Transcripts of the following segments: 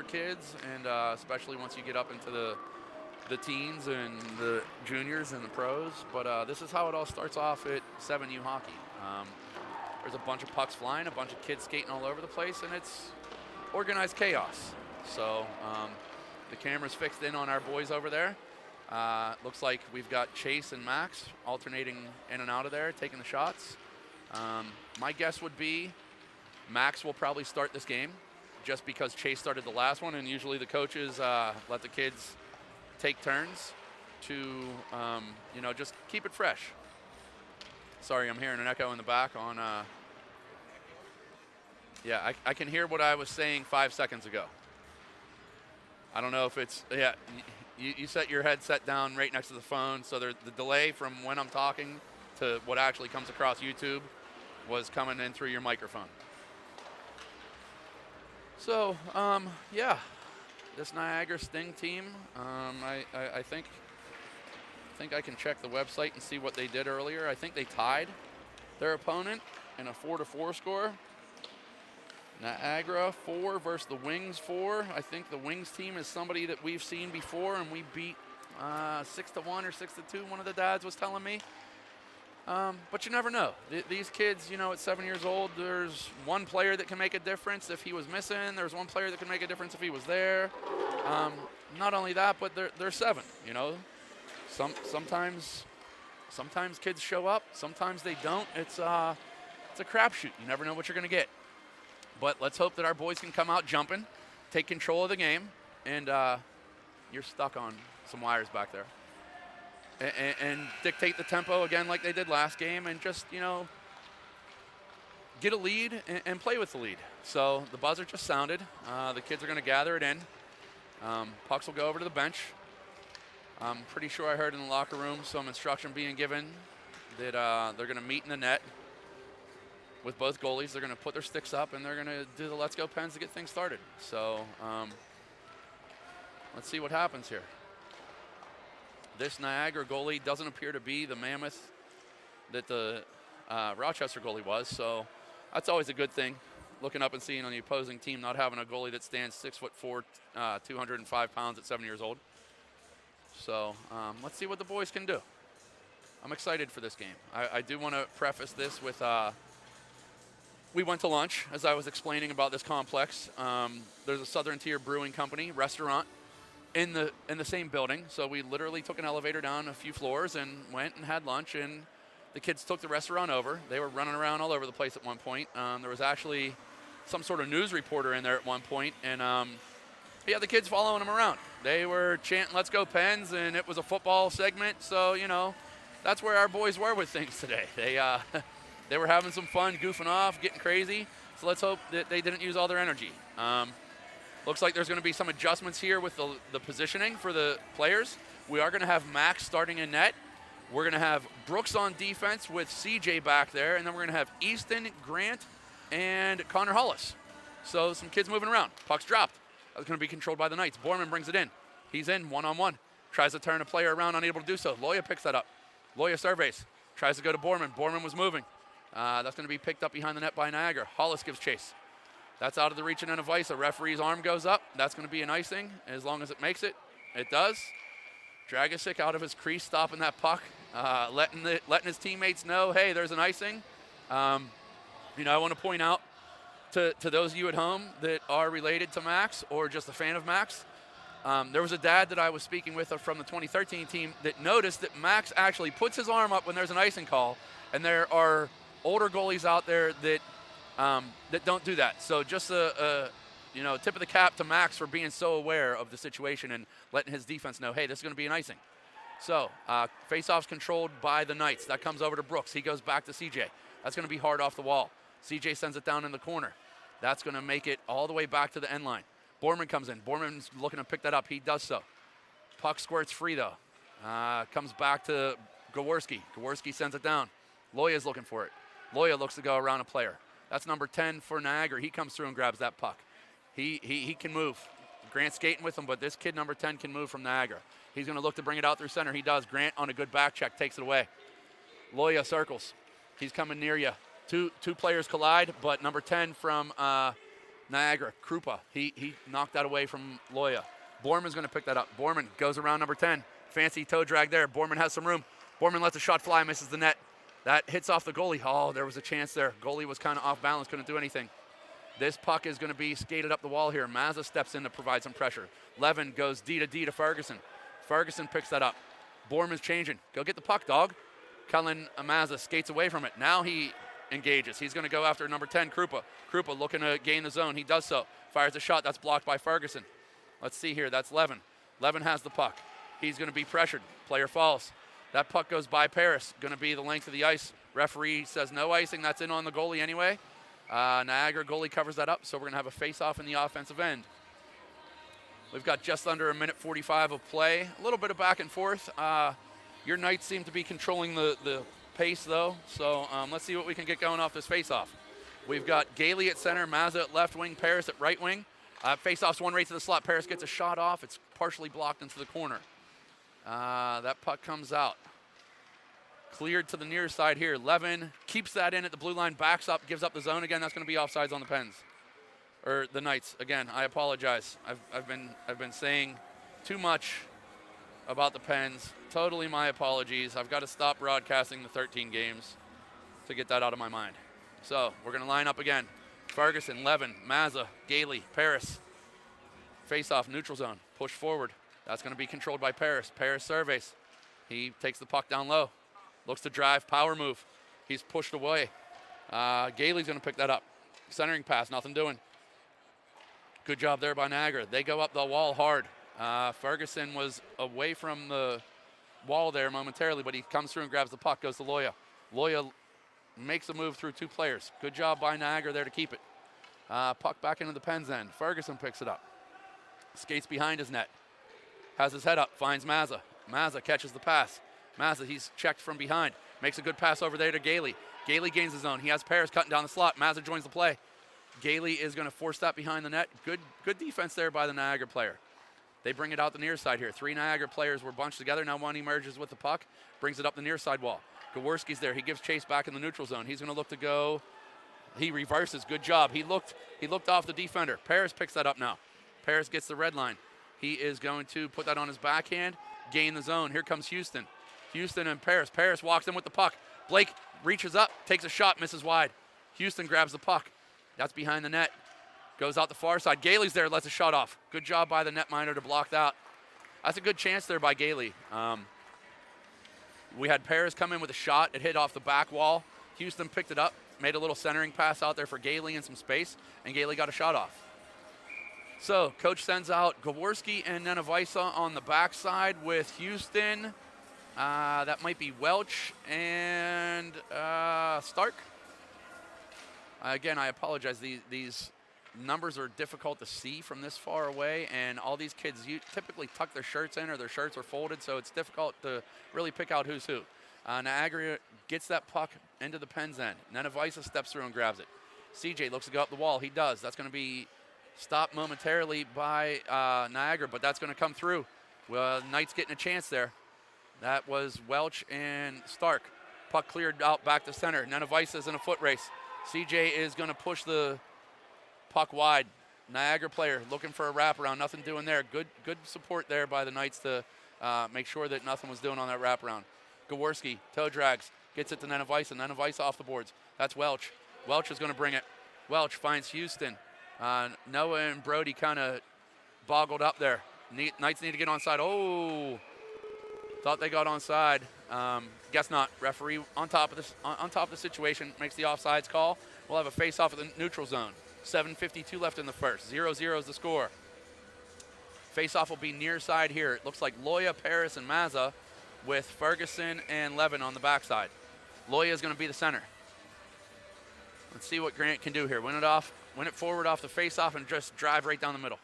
kids, and especially once you get up into the teens and the juniors and the pros. But this is how it all starts off at 7U hockey. There's a bunch of pucks flying, a bunch of kids skating all over the place, and it's organized chaos. So the camera's fixed in on our boys over there. Looks like we've got Chase and Max alternating in and out of there, taking the shots. My guess would be Max will probably start this game just because Chase started the last one, and usually the coaches let the kids take turns to, just keep it fresh. Sorry, I'm hearing an echo in the back on, I can hear what I was saying 5 seconds ago. I don't know if it's, you set your headset down right next to the phone, so the delay from when I'm talking to what actually comes across YouTube was coming in through your microphone. So, this Niagara Sting team, I think I can check the website and see what they did earlier. I think they tied their opponent in a 4-4 score. Niagara 4 versus the Wings 4. I think the Wings team is somebody that we've seen before, and we beat 6-1 or 6-2. One of the dads was telling me. But you never know. These kids, at 7 years old, there's one player that can make a difference if he was missing. There's one player that can make a difference if he was there. Not only that, but they're 7. Sometimes kids show up. Sometimes they don't. It's a crapshoot. You never know what you're going to get. But let's hope that our boys can come out jumping, take control of the game, and you're stuck on some wires back there. And dictate the tempo again like they did last game, and just, get a lead and play with the lead. So the buzzer just sounded. The kids are going to gather it in. Pucks will go over to the bench. I'm pretty sure I heard in the locker room some instruction being given that they're going to meet in the net with both goalies. They're going to put their sticks up, and they're going to do the Let's Go Pens to get things started. So let's see what happens here. This Niagara goalie doesn't appear to be the mammoth that the Rochester goalie was, so that's always a good thing, looking up and seeing on the opposing team not having a goalie that stands 6'4", 205 pounds at 7 years old. So let's see what the boys can do. I'm excited for this game. I do want to preface this with we went to lunch, as I was explaining about this complex. There's a Southern Tier Brewing Company restaurant in the same building, so we literally took an elevator down a few floors and went and had lunch, and the kids took the restaurant over. They were running around all over the place at one point. There was actually some sort of news reporter in there at one point, and the kids following them around. They were chanting "Let's go Pens," and it was a football segment, so that's where our boys were with things today. They were having some fun, goofing off, getting crazy, so let's hope that they didn't use all their energy. Looks like there's going to be some adjustments here with the positioning for the players. We are going to have Max starting in net. We're going to have Brooks on defense with CJ back there, and then we're going to have Easton, Grant, and Connor Hollis. So some kids moving around. Puck's dropped. That's going to be controlled by the Knights. Borman brings it in. He's in one-on-one. Tries to turn a player around, unable to do so. Loya picks that up. Loya surveys. Tries to go to Borman. Borman was moving. That's going to be picked up behind the net by Niagara. Hollis gives chase. That's out of the reach and end of ice. A referee's arm goes up. That's going to be an icing as long as it makes it. It does. Dragosic out of his crease, stopping that puck, letting his teammates know, hey, there's an icing. I want to point out to those of you at home that are related to Max or just a fan of Max, there was a dad that I was speaking with from the 2013 team that noticed that Max actually puts his arm up when there's an icing call, and there are older goalies out there that don't do that. So just a tip of the cap to Max for being so aware of the situation and letting his defense know, hey, this is going to be an icing. So face-off's controlled by the Knights. That comes over to Brooks. He goes back to CJ. That's going to be hard off the wall. CJ sends it down in the corner. That's going to make it all the way back to the end line. Borman comes in. Borman's looking to pick that up. He does so. Puck squirts free, though. Comes back to Gaworski. Gaworski sends it down. Loya's looking for it. Loya looks to go around a player. That's number 10 for Niagara. He comes through and grabs that puck. He can move. Grant's skating with him, but this kid, number 10, can move from Niagara. He's going to look to bring it out through center. He does. Grant on a good back check takes it away. Loya circles. He's coming near you. Two players collide, but number 10 from Niagara, Krupa, he knocked that away from Loya. Borman's going to pick that up. Borman goes around number 10. Fancy toe drag there. Borman has some room. Borman lets a shot fly, misses the net. That hits off the goalie. Oh, there was a chance there. Goalie was kind of off balance, couldn't do anything. This puck is going to be skated up the wall here. Mazza steps in to provide some pressure. Levin goes D to Ferguson. Ferguson picks that up. Borman's changing. Go get the puck, dog. Kellen Mazza skates away from it. Now he engages. He's going to go after number 10, Krupa. Krupa looking to gain the zone. He does so. Fires a shot. That's blocked by Ferguson. Let's see here. That's Levin. Levin has the puck. He's going to be pressured. Player falls. That puck goes by Paris. Going to be the length of the ice. Referee says no icing. That's in on the goalie anyway. Niagara goalie covers that up, so we're going to have a face-off in the offensive end. We've got just under 1:45 of play. A little bit of back and forth. Your Knights seem to be controlling the pace, though, so let's see what we can get going off this face-off. We've got Gailey at center, Mazza at left wing, Paris at right wing. Face-off's one right to the slot. Paris gets a shot off. It's partially blocked into the corner. That puck comes out. Cleared to the near side here. Levin keeps that in at the blue line, backs up, gives up the zone again. That's going to be offsides on the Pens, or the Knights. Again, I apologize. I've been saying too much about the Pens. Totally my apologies. I've got to stop broadcasting the 13 games to get that out of my mind. So we're going to line up again. Ferguson, Levin, Mazza, Gailey, Paris. Face off, neutral zone. Push forward. That's going to be controlled by Paris. Paris surveys. He takes the puck down low. Looks to drive, power move. He's pushed away. Gailey's going to pick that up. Centering pass, nothing doing. Good job there by Niagara. They go up the wall hard. Ferguson was away from the wall there momentarily, but he comes through and grabs the puck, goes to Loya. Loya makes a move through two players. Good job by Niagara there to keep it. Puck back into the Pens end. Ferguson picks it up. Skates behind his net. Has his head up, finds Mazza. Mazza catches the pass. Mazza, he's checked from behind. Makes a good pass over there to Gailey. Gailey gains the zone. He has Paris cutting down the slot. Mazza joins the play. Gailey is going to force that behind the net. Good defense there by the Niagara player. They bring it out the near side here. Three Niagara players were bunched together. Now one emerges with the puck, brings it up the near side wall. Gaworski's there. He gives chase back in the neutral zone. He's going to look to go. He reverses. Good job. He looked off the defender. Paris picks that up now. Paris gets the red line. He is going to put that on his backhand, gain the zone. Here comes Houston. Houston and Paris. Paris walks in with the puck. Blake reaches up, takes a shot, misses wide. Houston grabs the puck. That's behind the net. Goes out the far side. Gailey's there, lets a shot off. Good job by the netminder to block that. That's a good chance there by Gailey. We had Paris come in with a shot. It hit off the back wall. Houston picked it up, made a little centering pass out there for Gailey in some space, and Gailey got a shot off. So coach sends out Gaworski and Nenavisa on the backside with Houston. That might be Welch and Stark. Again, I apologize. These numbers are difficult to see from this far away, and all these kids typically tuck their shirts in or their shirts are folded, so it's difficult to really pick out who's who. Niagara gets that puck into the Pens end. Nenavisa steps through and grabs it. CJ looks to go up the wall. He does. That's going to be stopped momentarily by Niagara, but that's going to come through. Well, Knights getting a chance there. That was Welch and Stark. Puck cleared out back to center. Nenavisa's in a foot race. CJ is going to push the puck wide. Niagara player looking for a wraparound. Nothing doing there. Good support there by the Knights to make sure that nothing was doing on that wraparound. Gaworski, toe drags, gets it to Nenavisa. Nenavisa off the boards. That's Welch. Welch is going to bring it. Welch finds Houston. Noah and Brody kind of boggled up there. Knights need to get onside. Oh, thought they got onside. Guess not. Referee on top of the situation makes the offsides call. We'll have a face-off at the neutral zone. 7:52 left in the first. 0-0 is the score. Face-off will be near side here. It looks like Loya, Paris, and Mazza with Ferguson and Levin on the backside. Loya is going to be the center. Let's see what Grant can do here. Win it forward off the face-off and just drive right down the middle.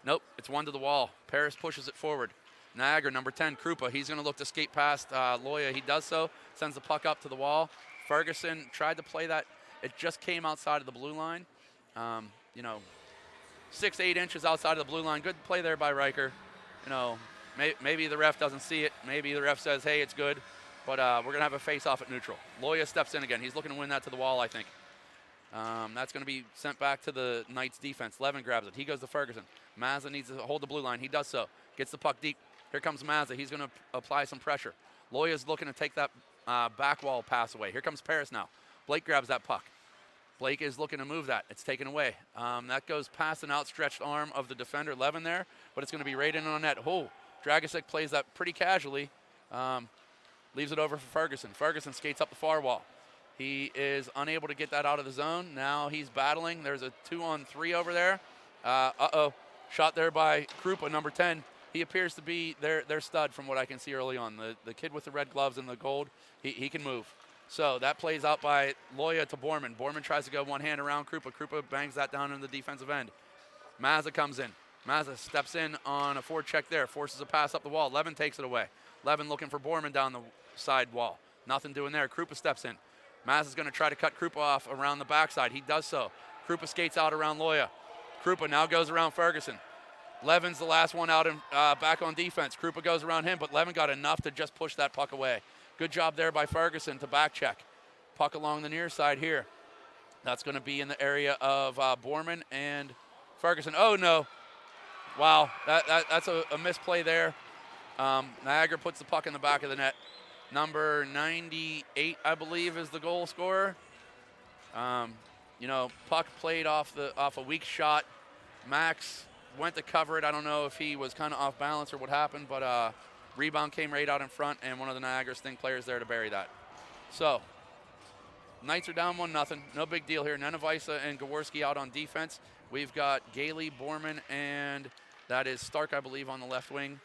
Nope, it's one to the wall. Paris pushes it forward. Niagara, number 10, Krupa. He's going to look to skate past Loya. He does so, sends the puck up to the wall. Ferguson tried to play that. It just came outside of the blue line. 6-8 inches outside of the blue line. Good play there by Riker. Maybe the ref doesn't see it. Maybe the ref says, hey, it's good. But we're going to have a face-off at neutral. Loya steps in again. He's looking to win that to the wall, I think. That's going to be sent back to the Knights defense. Levin grabs it. He goes to Ferguson. Mazza needs to hold the blue line. He does so. Gets the puck deep. Here comes Mazza. He's going to apply some pressure. Loya's looking to take that back wall pass away. Here comes Paris now. Blake grabs that puck. Blake is looking to move that. It's taken away. That goes past an outstretched arm of the defender, Levin there, but it's going to be right in on net. Oh, Dragisek plays that pretty casually. Leaves it over for Ferguson. Ferguson skates up the far wall. He is unable to get that out of the zone. Now he's battling. There's a 2-on-3 over there. Shot there by Krupa, number 10. He appears to be their stud from what I can see early on. The kid with the red gloves and the gold, he can move. So that plays out by Loya to Borman. Borman tries to go one hand around Krupa. Krupa bangs that down in the defensive end. Mazza comes in. Mazza steps in on a forecheck there, forces a pass up the wall. Levin takes it away. Levin looking for Borman down the side wall. Nothing doing there. Krupa steps in. Mazza's going to try to cut Krupa off around the backside. He does so. Krupa skates out around Loya. Krupa now goes around Ferguson. Levin's the last one out and back on defense. Krupa goes around him, but Levin got enough to just push that puck away. Good job there by Ferguson to back check. Puck along the near side here. That's going to be in the area of Borman and Ferguson. Oh, no. Wow, that's a misplay there. Niagara puts the puck in the back of the net. Number 98, I believe, is the goal scorer. Puck played off a weak shot. Max went to cover it. I don't know if he was kind of off balance or what happened, but rebound came right out in front, and one of the Niagara Sting players there to bury that. So, Knights are down 1-0. No big deal here. Nenevisa and Gaworski out on defense. We've got Gailey, Borman, and that is Stark, I believe, on the left wing.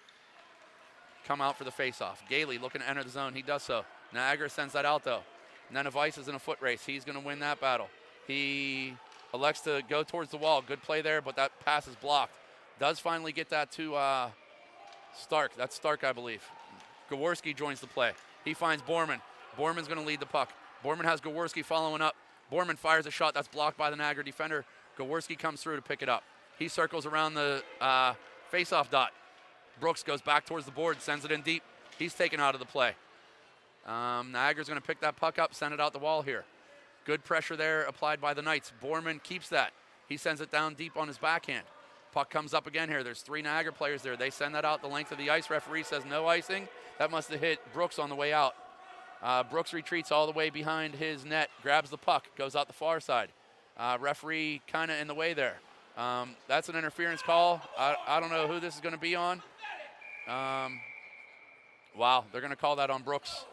Come out for the faceoff. Gailey looking to enter the zone. He does so. Niagara sends that out, though. Nenevisa is in a foot race. He's going to win that battle. He elects to go towards the wall. Good play there, but that pass is blocked. Does finally get that to Stark. That's Stark, I believe. Gaworski joins the play. He finds Borman. Borman's going to lead the puck. Borman has Gaworski following up. Borman fires a shot that's blocked by the Niagara defender. Gaworski comes through to pick it up. He circles around the face-off dot. Brooks goes back towards the board, sends it in deep. He's taken out of the play. Niagara's going to pick that puck up, send it out the wall here. Good pressure there applied by the Knights. Borman keeps that. He sends it down deep on his backhand. Puck comes up again here. There's 3 Niagara players there. They send that out the length of the ice. Referee says no icing. That must have hit Brooks on the way out. Brooks retreats all the way behind his net, grabs the puck, goes out the far side. Referee kind of in the way there. That's an interference call. I don't know who this is going to be on. Wow, they're going to call that on Brooks.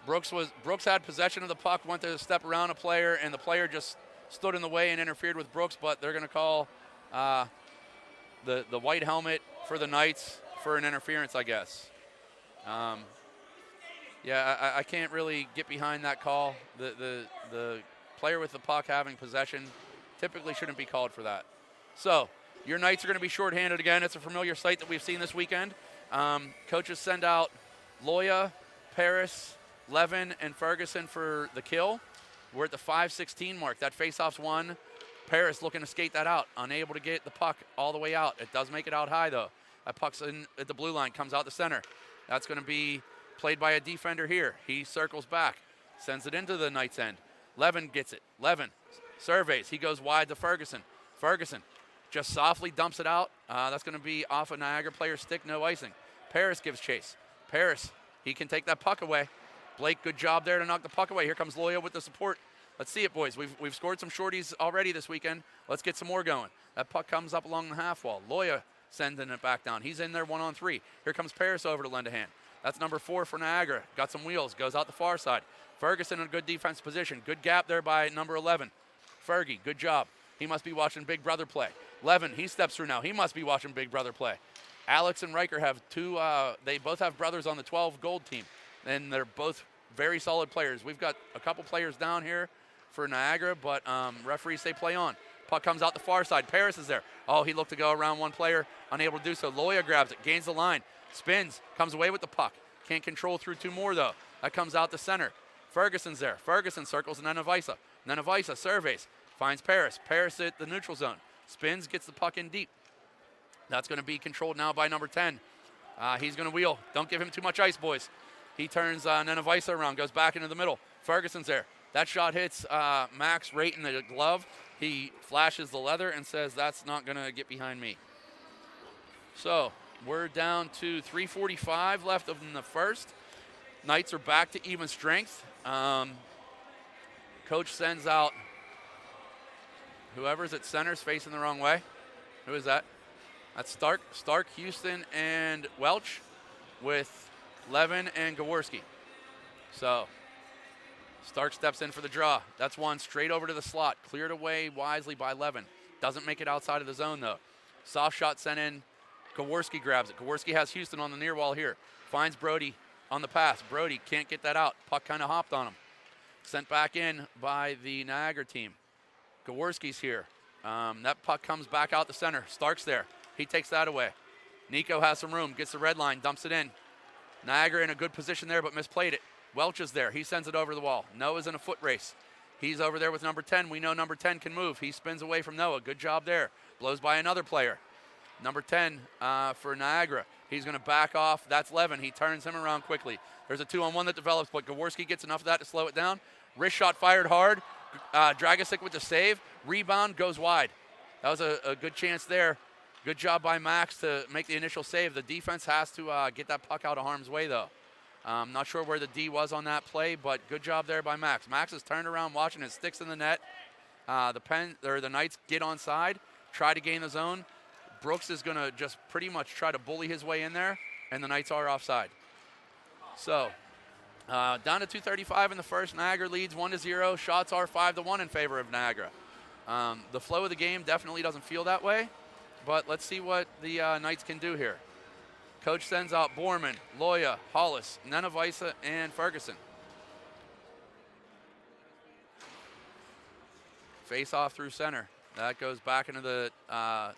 Brooks had possession of the puck, went to step around a player, and the player just stood in the way and interfered with Brooks, but they're going to call the white helmet for the Knights for an interference, I guess. I can't really get behind that call. The player with the puck having possession typically shouldn't be called for that. So your Knights are going to be shorthanded again. It's a familiar sight that we've seen this weekend. Coaches send out Loya, Paris, Levin, and Ferguson for the kill. We're at the 5:16 mark. That faceoff's won. Paris looking to skate that out, unable to get the puck all the way out. It does make it out high, though. That puck's in at the blue line, comes out the center. That's going to be played by a defender here. He circles back, sends it into the Knights' end. Levin gets it. Levin surveys. He goes wide to Ferguson. Ferguson just softly dumps it out. That's going to be off a Niagara player's stick, no icing. Paris gives chase. Paris, he can take that puck away. Blake, good job there to knock the puck away. Here comes Loya with the support. Let's see it, boys. We've scored some shorties already this weekend. Let's get some more going. That puck comes up along the half wall. Loya sending it back down. He's in there 1-on-3. Here comes Paris over to lend a hand. That's number 4 for Niagara. Got some wheels. Goes out the far side. Ferguson in a good defense position. Good gap there by number 11. Fergie, good job. He must be watching Big Brother play. Levin, he steps through now. He must be watching Big Brother play. Alex and Riker have they both have brothers on the 12 gold team, and they're both very solid players. We've got a couple players down here for Niagara, but referees say play on. Puck comes out the far side. Paris is there. Oh, he looked to go around one player, unable to do so. Loya grabs it, gains the line, spins, comes away with the puck. Can't control through 2 more, though. That comes out the center. Ferguson's there. Ferguson circles Nenevisa. Nenevisa surveys, finds Paris. Paris at the neutral zone. Spins, gets the puck in deep. That's going to be controlled now by number 10. He's going to wheel. Don't give him too much ice, boys. He turns Nenevisa around, goes back into the middle. Ferguson's there. That shot hits Max right in the glove. He flashes the leather and says, that's not going to get behind me. So we're down to 3:45 left in the first. Knights are back to even strength. Coach sends out whoever's at center is facing the wrong way. Who is that? That's Stark, Houston, and Welch with Levin and Gaworski. So Stark steps in for the draw. That's one straight over to the slot. Cleared away wisely by Levin. Doesn't make it outside of the zone, though. Soft shot sent in. Gaworski grabs it. Gaworski has Houston on the near wall here. Finds Brody on the pass. Brody can't get that out. Puck kind of hopped on him. Sent back in by the Niagara team. Gaworski's here. That puck comes back out the center. Stark's there. He takes that away. Nico has some room. Gets the red line. Dumps it in. Niagara in a good position there, but misplayed it. Welch is there. He sends it over the wall. Noah's in a foot race. He's over there with number 10. We know number 10 can move. He spins away from Noah. Good job there. Blows by another player. Number 10 for Niagara. He's going to back off. That's Levin. He turns him around quickly. There's a 2-on-1 that develops, but Gaworski gets enough of that to slow it down. Wrist shot fired hard. Dragosic with the save. Rebound goes wide. That was a good chance there. Good job by Max to make the initial save. The defense has to get that puck out of harm's way, though. Not sure where the D was on that play, but good job there by Max. Max is turned around watching it, sticks in the net. The Knights get onside, try to gain the zone. Brooks is going to just pretty much try to bully his way in there, and the Knights are offside. So down to 2:35 in the first. Niagara leads 1-0. Shots are 5-1 in favor of Niagara. The flow of the game definitely doesn't feel that way, but let's see what the Knights can do here. Coach sends out Borman, Loya, Hollis, Nenevisa, and Ferguson. Face off through center. That goes back into the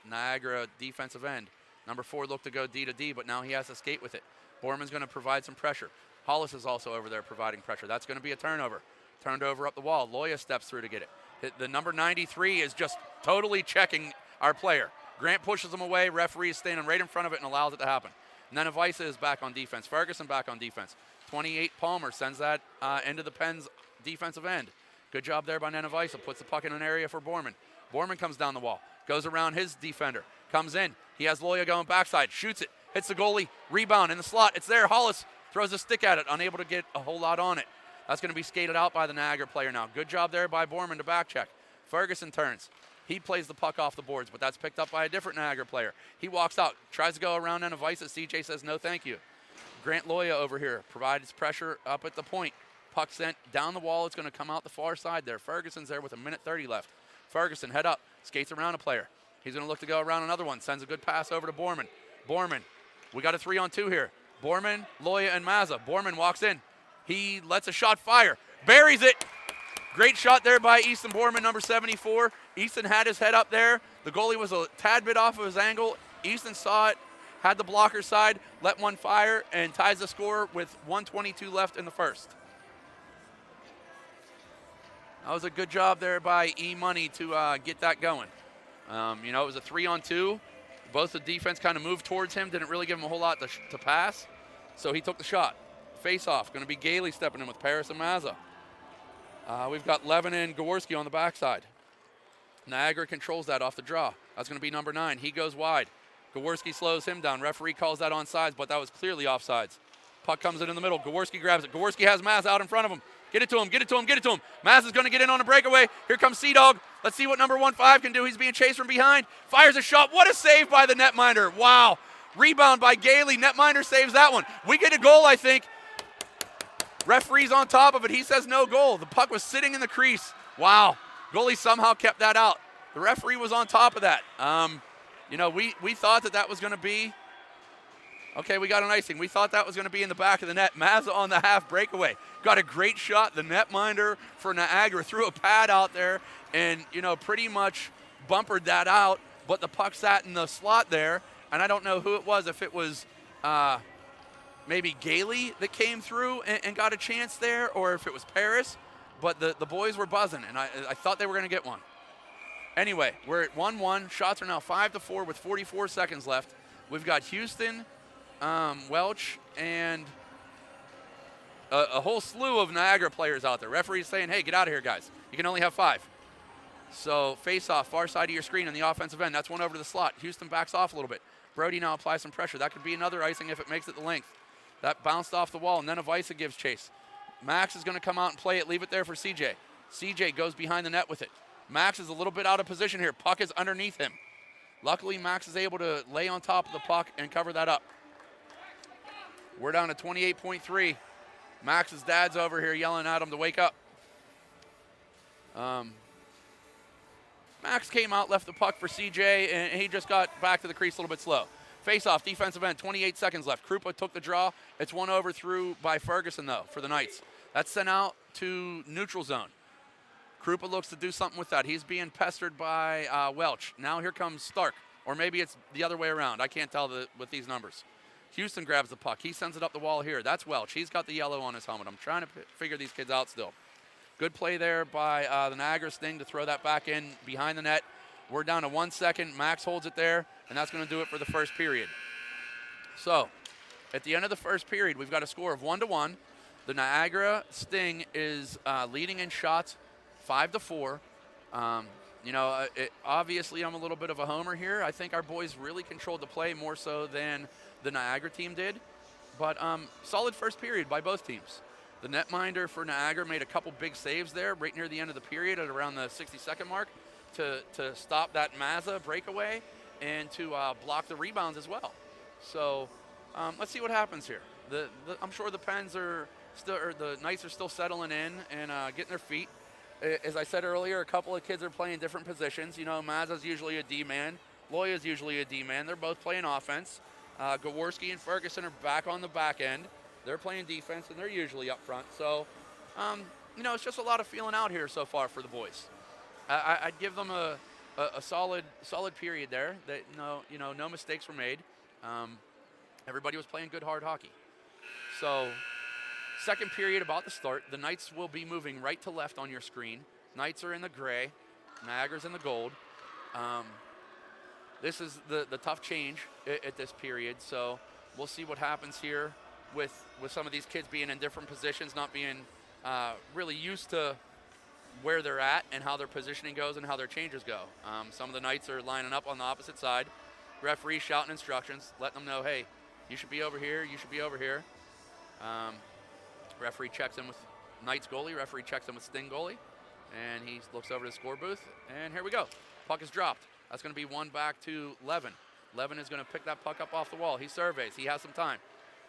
Niagara defensive end. Number 4 looked to go D to D, but now he has to skate with it. Borman's going to provide some pressure. Hollis is also over there providing pressure. That's going to be a turnover. Turned over up the wall. Loya steps through to get it. The number 93 is just totally checking our player. Grant pushes him away. Referee is standing right in front of it and allows it to happen. Nenevisa is back on defense. Ferguson back on defense. 28 Palmer sends that into the Pens defensive end. Good job there by Nenevisa. Puts the puck in an area for Borman. Borman comes down the wall. Goes around his defender. Comes in. He has Loya going backside. Shoots it. Hits the goalie. Rebound in the slot. It's there. Hollis throws a stick at it. Unable to get a whole lot on it. That's going to be skated out by the Niagara player now. Good job there by Borman to back check. Ferguson turns. He plays the puck off the boards, but that's picked up by a different Niagara player. He walks out, tries to go around Nenevisa. CJ says no thank you. Grant Loya over here provides pressure up at the point. Puck sent down the wall. It's going to come out the far side there. Ferguson's there with 1:30 left. Ferguson head up, skates around a player. He's going to look to go around another one. Sends a good pass over to Borman. Borman, we got a 3-on-2 here. Borman, Loya, and Mazza. Borman walks in. He lets a shot fire. Buries it. Great shot there by Easton Borman, number 74. Easton had his head up there. The goalie was a tad bit off of his angle. Easton saw it, had the blocker side, let one fire, and ties the score with 1:22 left in the first. That was a good job there by E-Money to get that going. It was a 3-on-2. Both the defense kind of moved towards him, didn't really give him a whole lot to pass, so he took the shot. Face-off, going to be Gailey stepping in with Paris and Mazza. We've got Levin and Gaworski on the backside. Niagara controls that off the draw. That's going to be number 9. He goes wide. Gaworski slows him down. Referee calls that onside, but that was clearly offsides. Puck comes in the middle. Gaworski grabs it. Gaworski has Mazza out in front of him. Get it to him, get it to him, get it to him. Mazza's going to get in on a breakaway. Here comes Sea-Dog. Let's see what number 15 can do. He's being chased from behind. Fires a shot. What a save by the netminder. Wow. Rebound by Gailey. Netminder saves that one. We get a goal, I think. Referee's on top of it. He says no goal. The puck was sitting in the crease. Wow. Goalie somehow kept that out. The referee was on top of that. We thought that was going to be, okay, we got an icing. We thought that was going to be in the back of the net. Mazza on the half breakaway. Got a great shot. The netminder for Niagara threw a pad out there and, pretty much bumpered that out, but the puck sat in the slot there, and I don't know who it was, if it was maybe Gailey that came through and got a chance there, or if it was Paris, but the boys were buzzing, and I thought they were going to get one. Anyway, we're at 1-1. Shots are now 5-4 with 44 seconds left. We've got Houston, Welch, and a whole slew of Niagara players out there. Referee's saying, hey, get out of here, guys. You can only have 5. So face off, far side of your screen on the offensive end. That's one over to the slot. Houston backs off a little bit. Brody now applies some pressure. That could be another icing if it makes it the length. That bounced off the wall, and then Avisa gives chase. Max is going to come out and play it, leave it there for CJ. CJ goes behind the net with it. Max is a little bit out of position here. Puck is underneath him. Luckily, Max is able to lay on top of the puck and cover that up. We're down to 28.3. Max's dad's over here yelling at him to wake up. Max came out, left the puck for CJ, and he just got back to the crease a little bit slow. Face-off, defensive end, 28 seconds left. Krupa took the draw. It's one over through by Ferguson, though, for the Knights. That's sent out to neutral zone. Krupa looks to do something with that. He's being pestered by Welch. Now here comes Stark, or maybe it's the other way around. I can't tell with these numbers. Houston grabs the puck. He sends it up the wall here. That's Welch. He's got the yellow on his helmet. I'm trying to figure these kids out still. Good play there by the Niagara Sting to throw that back in behind the net. We're down to 1 second. Max holds it there, and that's going to do it for the first period. So, at the end of the first period, we've got a score of 1-1. The Niagara Sting is leading in shots 5-4. Obviously, I'm a little bit of a homer here. I think our boys really controlled the play more so than the Niagara team did. But solid first period by both teams. The netminder for Niagara made a couple big saves there right near the end of the period at around the 60-second mark to stop that Mazza breakaway and to block the rebounds as well. So let's see what happens here. I'm sure the Pens are still, or the Knights are still settling in and getting their feet. As I said earlier, a couple of kids are playing different positions. You know, Mazza's usually a D-man. Loya's usually a D-man. They're both playing offense. Gaworski and Ferguson are back on the back end. They're playing defense, and they're usually up front. So, it's just a lot of feeling out here so far for the boys. I'd give them a solid period there. That no mistakes were made. Everybody was playing good, hard hockey. So, second period about to start. The Knights will be moving right to left on your screen. Knights are in the gray. Niagara's in the gold. This is the tough change at this period. So we'll see what happens here with some of these kids being in different positions, not being really used to where they're at and how their positioning goes and how their changes go. Some of the Knights are lining up on the opposite side. Referee shouting instructions, letting them know, hey, you should be over here, you should be over here. Referee checks in with Knights goalie, referee checks in with Sting goalie, and he looks over to the score booth, and here we go. Puck is dropped. That's going to be one back to Levin. Levin is going to pick that puck up off the wall. He surveys. He has some time.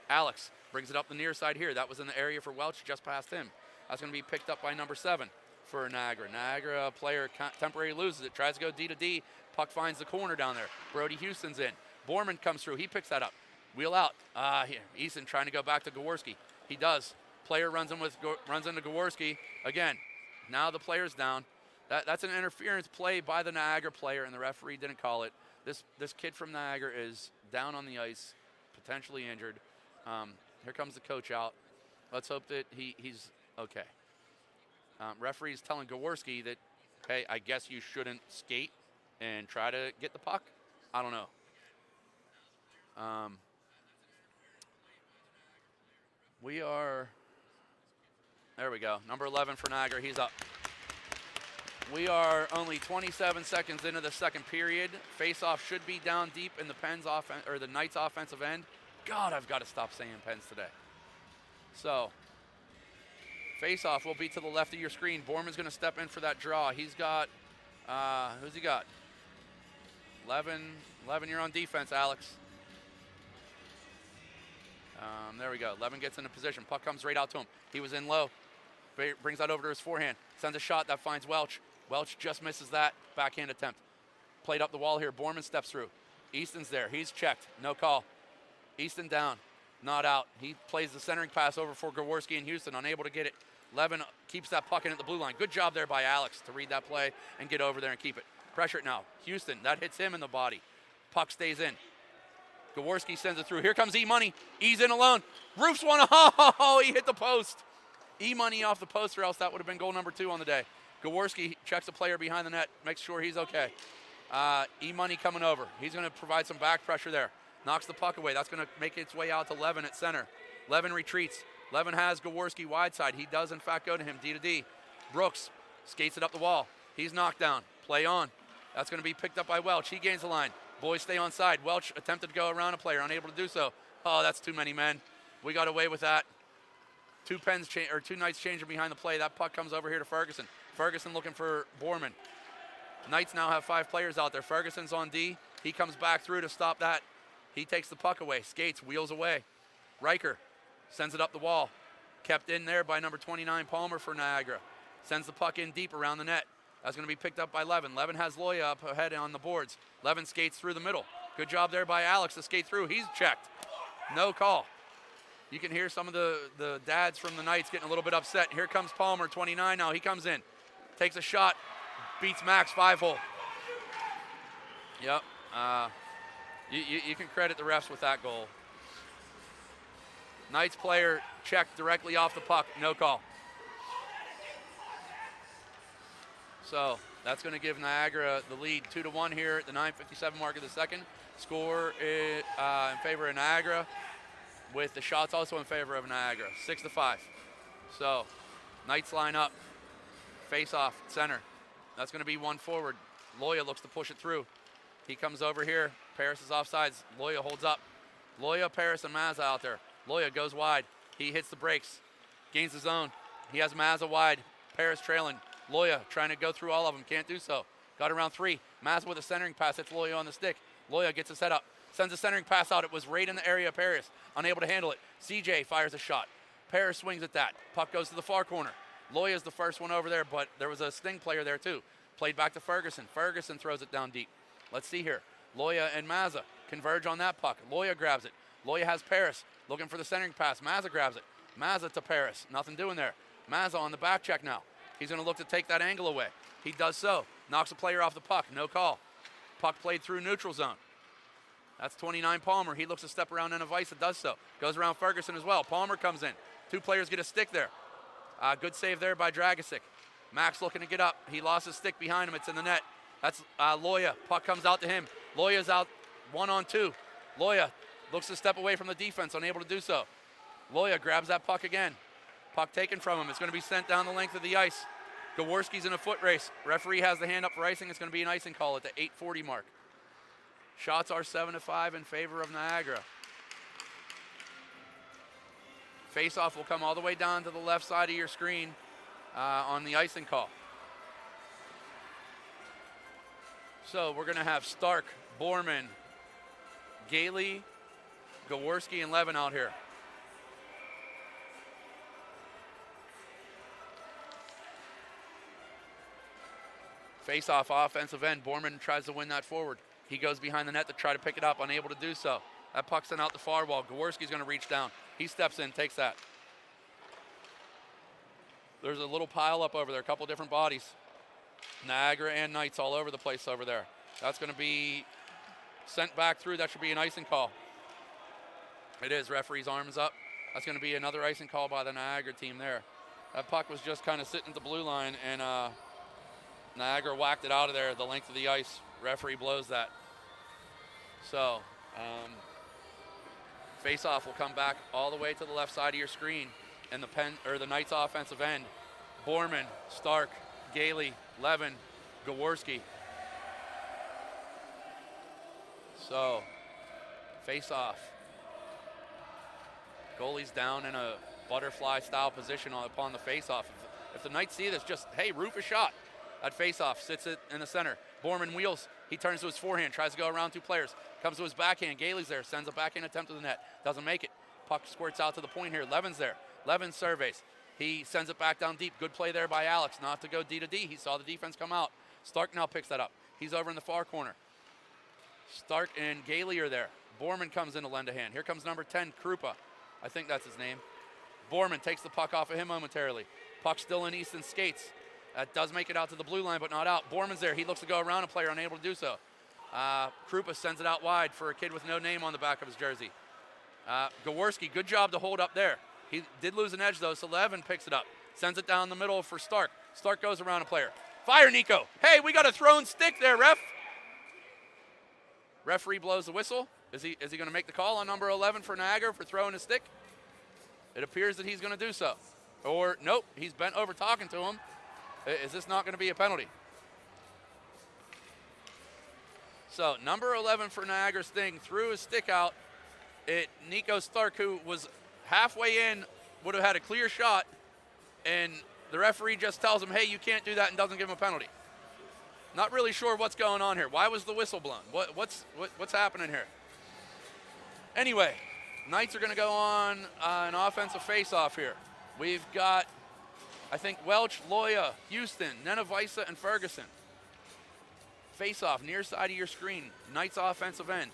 Alex brings it up the near side here. That was in the area for Welch, just past him. That's going to be picked up by number 7 for Niagara. Niagara player temporarily loses it. Tries to go D to D. Puck finds the corner down there. Brody Houston's in. Borman comes through. He picks that up. Wheel out. Easton trying to go back to Gaworski. He does. Player runs into Gaworski. Again, now the player's down. That's an interference play by the Niagara player, and the referee didn't call it. This kid from Niagara is down on the ice, potentially injured. Here comes the coach out. Let's hope that he's okay. Referee's telling Gaworski that, hey, I guess you shouldn't skate and try to get the puck. I don't know. There we go. Number 11 for Niagara, he's up. We are only 27 seconds into the second period. Face-off should be down deep in the the Knights' offensive end. God, I've got to stop saying Pens today. So, face-off will be to the left of your screen. Borman's going to step in for that draw. He's got, who's he got? Levin, you're on defense, Alex. There we go. Levin gets into position. Puck comes right out to him. He was in low. Brings that over to his forehand. Sends a shot that finds Welch. Welch just misses that backhand attempt. Played up the wall here. Borman steps through. Easton's there. He's checked. No call. Easton down. Not out. He plays the centering pass over for Gaworski and Houston. Unable to get it. Levin keeps that puck in at the blue line. Good job there by Alex to read that play and get over there and keep it. Pressure it now. Houston. That hits him in the body. Puck stays in. Gaworski sends it through. Here comes E-Money. He's in alone. Roofs one. Oh, he hit the post. E-Money off the post, or else that would have been goal number 2 on the day. Gaworski checks the player behind the net, makes sure he's okay. E-Money coming over. He's going to provide some back pressure there. Knocks the puck away. That's going to make its way out to Levin at center. Levin retreats. Levin has Gaworski wide side. He does, in fact, go to him, D to D. Brooks skates it up the wall. He's knocked down. Play on. That's going to be picked up by Welch. He gains the line. Boys stay on side. Welch attempted to go around a player, unable to do so. Oh, that's too many men. We got away with that. Two Knights changing behind the play. That puck comes over here to Ferguson. Ferguson looking for Borman. Knights now have 5 players out there. Ferguson's on D. He comes back through to stop that. He takes the puck away. Skates, wheels away. Riker sends it up the wall. Kept in there by number 29, Palmer for Niagara. Sends the puck in deep around the net. That's going to be picked up by Levin. Levin has Loya up ahead on the boards. Levin skates through the middle. Good job there by Alex to skate through. He's checked. No call. You can hear some of the dads from the Knights getting a little bit upset. Here comes Palmer, 29 now. He comes in. Takes a shot. Beats Max 5-hole. Yep. You can credit the refs with that goal. Knights player checked directly off the puck. No call. So that's going to give Niagara the lead 2-1 here at the 9:57 mark of the second. Score in favor of Niagara, with the shots also in favor of Niagara, 6-5. So Knights line up. Face off, center. That's going to be one forward. Loya looks to push it through. He comes over here. Paris is offsides. Loya holds up. Loya, Paris, and Mazza out there. Loya goes wide. He hits the brakes. Gains the zone. He has Mazza wide. Paris trailing. Loya trying to go through all of them. Can't do so. Got around 3. Mazza with a centering pass. Hits Loya on the stick. Loya gets his head up. Sends a centering pass out. It was right in the area of Paris. Unable to handle it. CJ fires a shot. Paris swings at that. Puck goes to the far corner. Loya's the first one over there, but there was a Sting player there too. Played back to Ferguson. Ferguson throws it down deep. Let's see here. Loya and Mazza converge on that puck. Loya grabs it. Loya has Paris looking for the centering pass. Mazza grabs it. Mazza to Paris. Nothing doing there. Mazza on the back check now. He's going to look to take that angle away. He does so. Knocks a player off the puck. No call. Puck played through neutral zone. That's 29 Palmer. He looks to step around Inavisa. Does so. Goes around Ferguson as well. Palmer comes in. 2 players get a stick there. Good save there by Dragicic. Max looking to get up. He lost his stick behind him. It's in the net. That's Loya. Puck comes out to him. Loya's out 1-on-2. Loya looks to step away from the defense, unable to do so. Loya grabs that puck again. Puck taken from him. It's going to be sent down the length of the ice. Gaworski's in a foot race. Referee has the hand up for icing. It's going to be an icing call at the 8:40 mark. Shots are 7-5 in favor of Niagara. Face-off will come all the way down to the left side of your screen on the icing call. So we're going to have Stark, Borman, Gailey, Gaworski, and Levin out here. Face-off, offensive end. Borman tries to win that forward. He goes behind the net to try to pick it up, unable to do so. That puck's sent out the far wall. Gaworski's going to reach down. He steps in, takes that. There's a little pile up over there, a couple different bodies. Niagara and Knights all over the place over there. That's going to be sent back through. That should be an icing call. It is. Referee's arms up. That's going to be another icing call by the Niagara team there. That puck was just kind of sitting at the blue line, and Niagara whacked it out of there the length of the ice. Referee blows that. So face-off will come back all the way to the left side of your screen, and the Knights offensive end. Borman, Stark, Gailey, Levin, Gaworski. So face-off. Goalie's down in a butterfly-style position upon the face-off. If the Knights see this, just, hey, roof a shot. That face-off sits it in the center. Borman wheels. He turns to his forehand, tries to go around 2 players. Comes to his backhand. Gailey's there, sends a backhand attempt to the net. Doesn't make it. Puck squirts out to the point here. Levin's there. Levin surveys. He sends it back down deep. Good play there by Alex, not to go D to D. He saw the defense come out. Stark now picks that up. He's over in the far corner. Stark and Gailey are there. Borman comes in to lend a hand. Here comes number 10, Krupa. I think that's his name. Borman takes the puck off of him momentarily. Puck still in Easton skates. That does make it out to the blue line, but not out. Borman's there. He looks to go around a player, unable to do so. Krupa sends it out wide for a kid with no name on the back of his jersey. Gaworski, good job to hold up there. He did lose an edge, though, so Levin picks it up. Sends it down the middle for Stark. Stark goes around a player. Fire, Nico. Hey, we got a thrown stick there, ref. Referee blows the whistle. Is he going to make the call on number 11 for Niagara for throwing a stick? It appears that he's going to do so. Or, nope, he's bent over talking to him. Is this not going to be a penalty? So, number 11 for Niagara Sting threw his stick out. Nico Stark, who was halfway in, would have had a clear shot, and the referee just tells him, hey, you can't do that, and doesn't give him a penalty. Not really sure what's going on here. Why was the whistle blown? What's happening here? Anyway, Knights are going to go on an offensive face-off here. We've got, I think, Welch, Loya, Houston, Nenevisa, and Ferguson. Face-off, near side of your screen. Knights offensive end.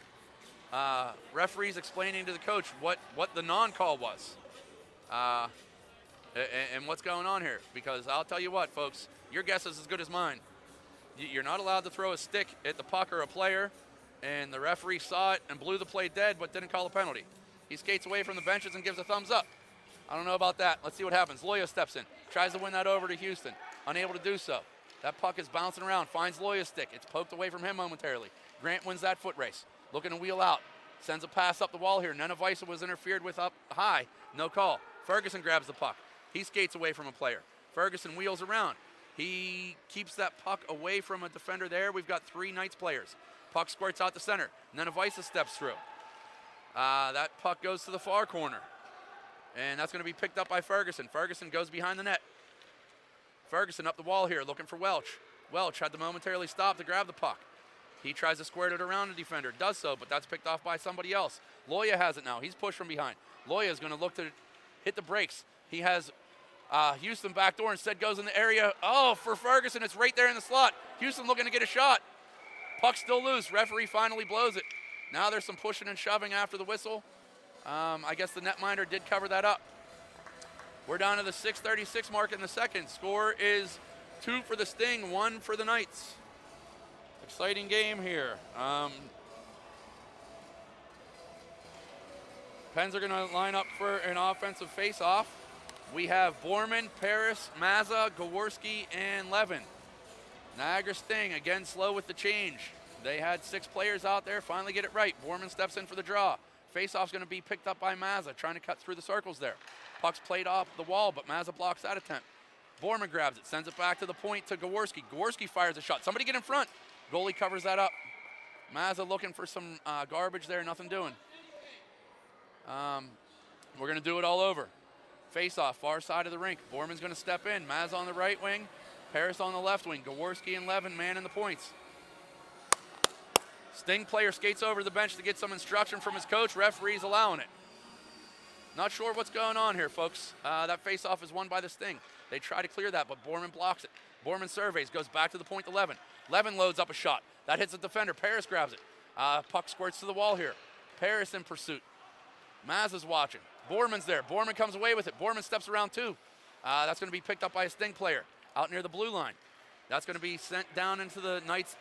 Referees explaining to the coach what the non-call was. And what's going on here. Because I'll tell you what, folks, your guess is as good as mine. You're not allowed to throw a stick at the puck or a player, and the referee saw it and blew the play dead but didn't call a penalty. He skates away from the benches and gives a thumbs up. I don't know about that. Let's see what happens. Loya steps in, tries to win that over to Houston. Unable to do so. That puck is bouncing around, finds Loya's stick. It's poked away from him momentarily. Grant wins that foot race. Looking to wheel out. Sends a pass up the wall here. Nenevisa was interfered with up high. No call. Ferguson grabs the puck. He skates away from a player. Ferguson wheels around. He keeps that puck away from a defender there. We've got 3 Knights players. Puck squirts out the center. Nenevisa steps through. That puck goes to the far corner. And that's going to be picked up by Ferguson. Ferguson goes behind the net. Ferguson up the wall here looking for Welch. Welch had to momentarily stop to grab the puck. He tries to squirt it around the defender. Does so, but that's picked off by somebody else. Loya has it now. He's pushed from behind. Loya is going to look to hit the brakes. He has Houston backdoor, instead goes in the area. Oh, for Ferguson, it's right there in the slot. Houston looking to get a shot. Puck still loose. Referee finally blows it. Now there's some pushing and shoving after the whistle. I guess the netminder did cover that up. We're down to the 6:36 mark in the second. Score is 2 for the Sting, 1 for the Knights. Exciting game here. Pens are going to line up for an offensive face-off. We have Borman, Paris, Mazza, Gaworski, and Levin. Niagara Sting, again, slow with the change. They had 6 players out there, finally get it right. Borman steps in for the draw. Face-off's going to be picked up by Mazza, trying to cut through the circles there. Puck's played off the wall, but Mazza blocks that attempt. Borman grabs it, sends it back to the point to Gaworski. Gaworski fires a shot. Somebody get in front. Goalie covers that up. Mazza looking for some garbage there, nothing doing. We're going to do it all over. Face-off, far side of the rink. Borman's going to step in. Mazza on the right wing. Paris on the left wing. Gaworski and Levin man in the points. Sting player skates over to the bench to get some instruction from his coach. Referee's allowing it. Not sure what's going on here, folks. That face-off is won by the Sting. They try to clear that, but Borman blocks it. Borman surveys, goes back to the point to Levin. Levin loads up a shot. That hits the defender. Paris grabs it. Puck squirts to the wall here. Paris in pursuit. Mazza's watching. Borman's there. Borman comes away with it. Borman steps around too. That's going to be picked up by a Sting player out near the blue line. That's going to be sent down into the Knights'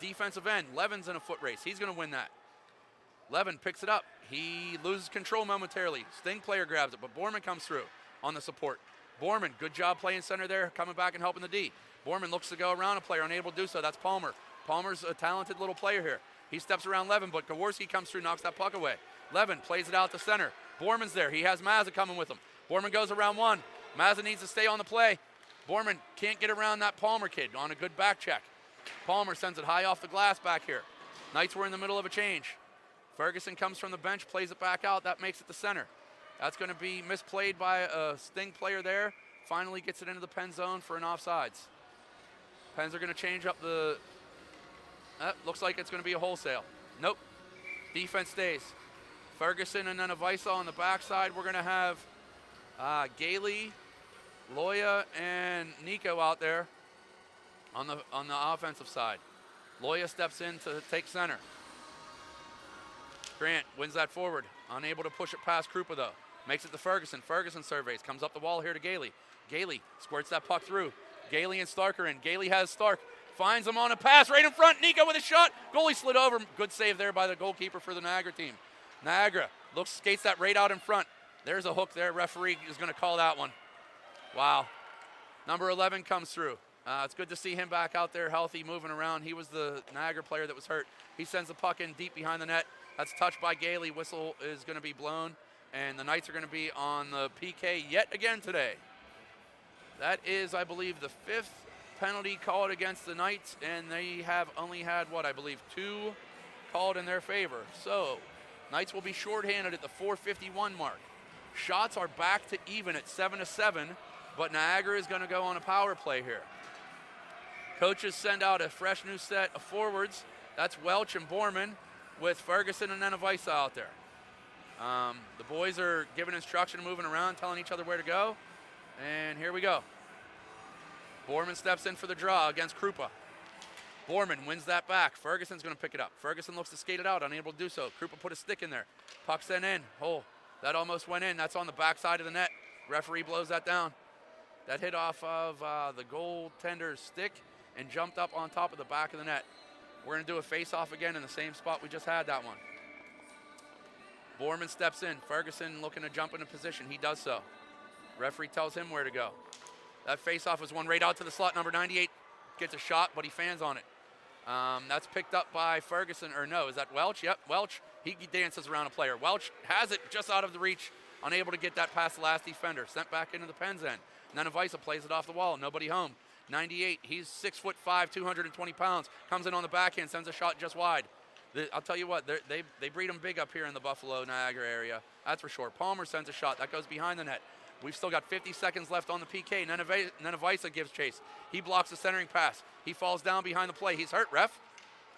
defensive end. Levin's in a foot race. He's going to win that. Levin picks it up. He loses control momentarily. Sting player grabs it, but Borman comes through on the support. Borman, good job playing center there, coming back and helping the D. Borman looks to go around a player, unable to do so. That's Palmer. Palmer's a talented little player here. He steps around Levin, but Gaworski comes through, knocks that puck away. Levin plays it out to center. Borman's there. He has Mazza coming with him. Borman goes around one. Mazza needs to stay on the play. Borman can't get around that Palmer kid on a good back check. Palmer sends it high off the glass back here. Knights were in the middle of a change. Ferguson comes from the bench, plays it back out. That makes it the center. That's going to be misplayed by a Sting player there. Finally gets it into the Penn zone for an offsides. Pens are going to change up the... looks like it's going to be a wholesale. Nope. Defense stays. Ferguson and then Avisa on the backside. We're going to have Gailey, Loya, and Nico out there on the offensive side. Loya steps in to take center. Grant wins that forward. Unable to push it past Krupa, though. Makes it to Ferguson. Ferguson surveys. Comes up the wall here to Gailey. Gailey squirts that puck through. Gailey and Stark are in. Gailey has Stark. Finds him on a pass right in front. Nico with a shot. Goalie slid over. Good save there by the goalkeeper for the Niagara team. Niagara skates that right out in front. There's a hook there. Referee is going to call that one. Wow. Number 11 comes through. It's good to see him back out there healthy, moving around. He was the Niagara player that was hurt. He sends the puck in deep behind the net. That's touched by Gailey. Whistle is going to be blown, And the Knights are going to be on the PK yet again today. That is, I believe, the 5th penalty called against the Knights, and they have only had, I believe 2 called in their favor. So Knights will be shorthanded at the 4:51 mark. Shots are back to even at 7-7, but Niagara is going to go on a power play here. Coaches send out a fresh new set of forwards. That's Welch and Borman with Ferguson and Nenevisa out there. The boys are giving instruction, moving around, telling each other where to go. And here we go. Borman steps in for the draw against Krupa. Borman wins that back. Ferguson's going to pick it up. Ferguson looks to skate it out, unable to do so. Krupa put a stick in there. Puck sent in. Oh, that almost went in. That's on the backside of the net. Referee blows that down. That hit off of the goaltender's stick and jumped up on top of the back of the net. We're going to do a face-off again in the same spot we just had that one. Borman steps in. Ferguson looking to jump into position. He does so. Referee tells him where to go. That face-off was one right out to the slot. Number 98 gets a shot, but he fans on it. That's picked up by Ferguson, or no, is that Welch? Yep, Welch. He dances around a player. Welch has it just out of the reach, unable to get that past the last defender. Sent back into the Pens end. Nenevisa plays it off the wall. Nobody home. 98, he's 6'5", 220 pounds. Comes in on the backhand, sends a shot just wide. I'll tell you what, they breed them big up here in the Buffalo, Niagara area. That's for sure. Palmer sends a shot. That goes behind the net. We've still got 50 seconds left on the PK. Nenevisa gives chase. He blocks the centering pass. He falls down behind the play. He's hurt, ref.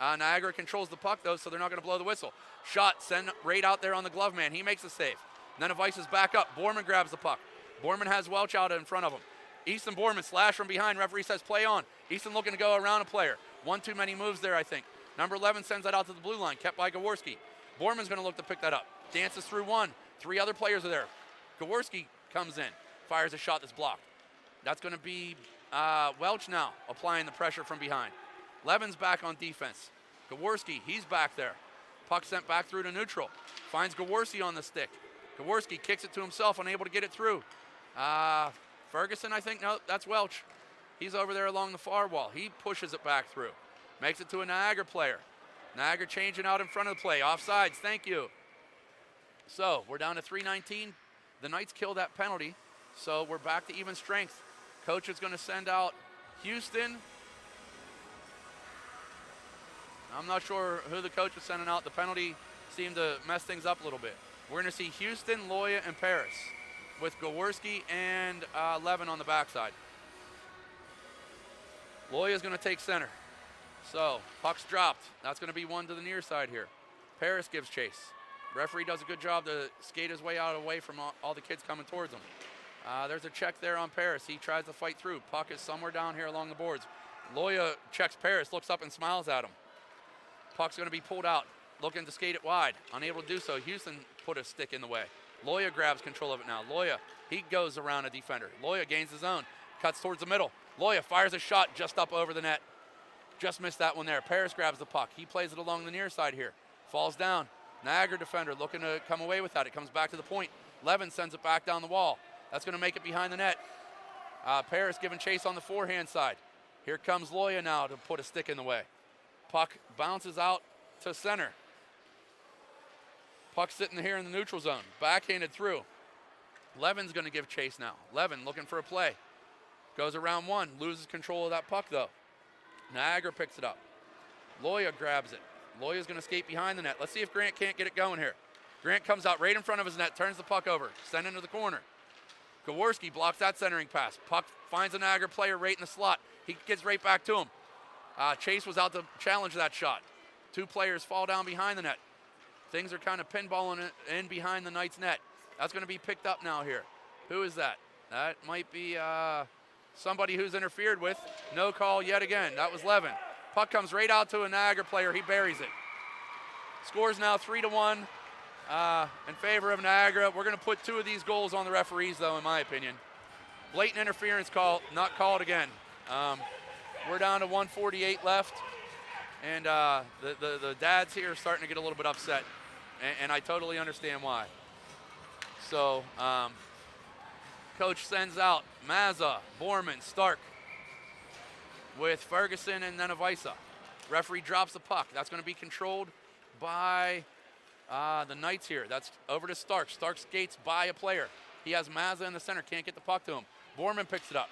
Niagara controls the puck, though, so they're not going to blow the whistle. Shot sent right out there on the glove man. He makes a save. Nenevisa's back up. Borman grabs the puck. Borman has Welch out in front of him. Easton Borman slash from behind. Referee says play on. Easton looking to go around a player. One too many moves there, I think. Number 11 sends that out to the blue line, kept by Gaworski. Borman's going to look to pick that up. Dances through one. 3 other players are there. Gaworski comes in, fires a shot that's blocked. That's going to be Welch now, applying the pressure from behind. Levin's back on defense. Gaworski, he's back there. Puck sent back through to neutral. Finds Gaworski on the stick. Gaworski kicks it to himself, unable to get it through. Ferguson, I think, no, that's Welch. He's over there along the far wall. He pushes it back through. Makes it to a Niagara player. Niagara changing out in front of the play. Offsides, thank you. So we're down to 3:19. The Knights kill that penalty, so we're back to even strength. Coach is going to send out Houston. I'm not sure who the coach is sending out. The penalty seemed to mess things up a little bit. We're going to see Houston, Loya, and Paris with Gaworski and Levin on the backside. Loya's going to take center. So, puck's dropped. That's going to be one to the near side here. Paris gives chase. Referee does a good job to skate his way out away from all the kids coming towards him. There's a check there on Paris. He tries to fight through. Puck is somewhere down here along the boards. Loya checks Paris, looks up and smiles at him. Puck's going to be pulled out, looking to skate it wide. Unable to do so. Houston put a stick in the way. Loya grabs control of it now. Loya, he goes around a defender. Loya gains his own, cuts towards the middle. Loya fires a shot just up over the net. Just missed that one there. Paris grabs the puck. He plays it along the near side here. Falls down. Niagara defender looking to come away with that. It comes back to the point. Levin sends it back down the wall. That's going to make it behind the net. Paris giving chase on the forehand side. Here comes Loya now to put a stick in the way. Puck bounces out to center. Puck sitting here in the neutral zone. Backhanded through. Levin's going to give chase now. Levin looking for a play. Goes around one. Loses control of that puck though. Niagara picks it up. Loya grabs it. Loya's going to skate behind the net. Let's see if Grant can't get it going here. Grant comes out right in front of his net, turns the puck over, sent into the corner. Gaworski blocks that centering pass. Puck finds a Niagara player right in the slot. He gets right back to him. Chase was out to challenge that shot. 2 players fall down behind the net. Things are kind of pinballing in behind the Knights' net. That's going to be picked up now here. Who is that? That might be somebody who's interfered with. No call yet again. That was Levin. Puck comes right out to a Niagara player. He buries it. Scores now 3-1 in favor of Niagara. We're going to put 2 of these goals on the referees, though, in my opinion. Blatant interference call, not called again. We're down to 1:48 left, and the dads here are starting to get a little bit upset, and I totally understand why. So, coach sends out Mazza, Borman, Stark, with Ferguson and Nenevisa. Referee drops the puck. That's going to be controlled by The Knights here. That's over to Stark. Stark skates by a player. He has Mazza in the center. Can't get the puck to him. Borman picks it up.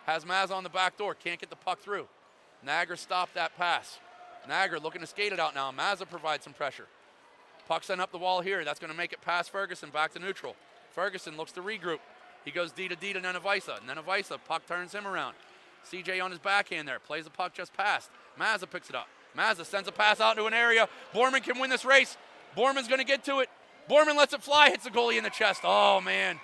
Has Mazza on the back door. Can't get the puck through. Niagara stopped that pass. Niagara looking to skate it out now. Mazza provides some pressure. Puck sent up the wall here. That's going to make it past Ferguson back to neutral. Ferguson looks to regroup. He goes D to Nenevisa. Nenevisa, puck turns him around. CJ on his backhand there. Plays the puck just past. Mazza picks it up. Mazza sends a pass out into an area. Borman can win this race. Borman's going to get to it. Borman lets it fly, hits the goalie in the chest. Oh, man.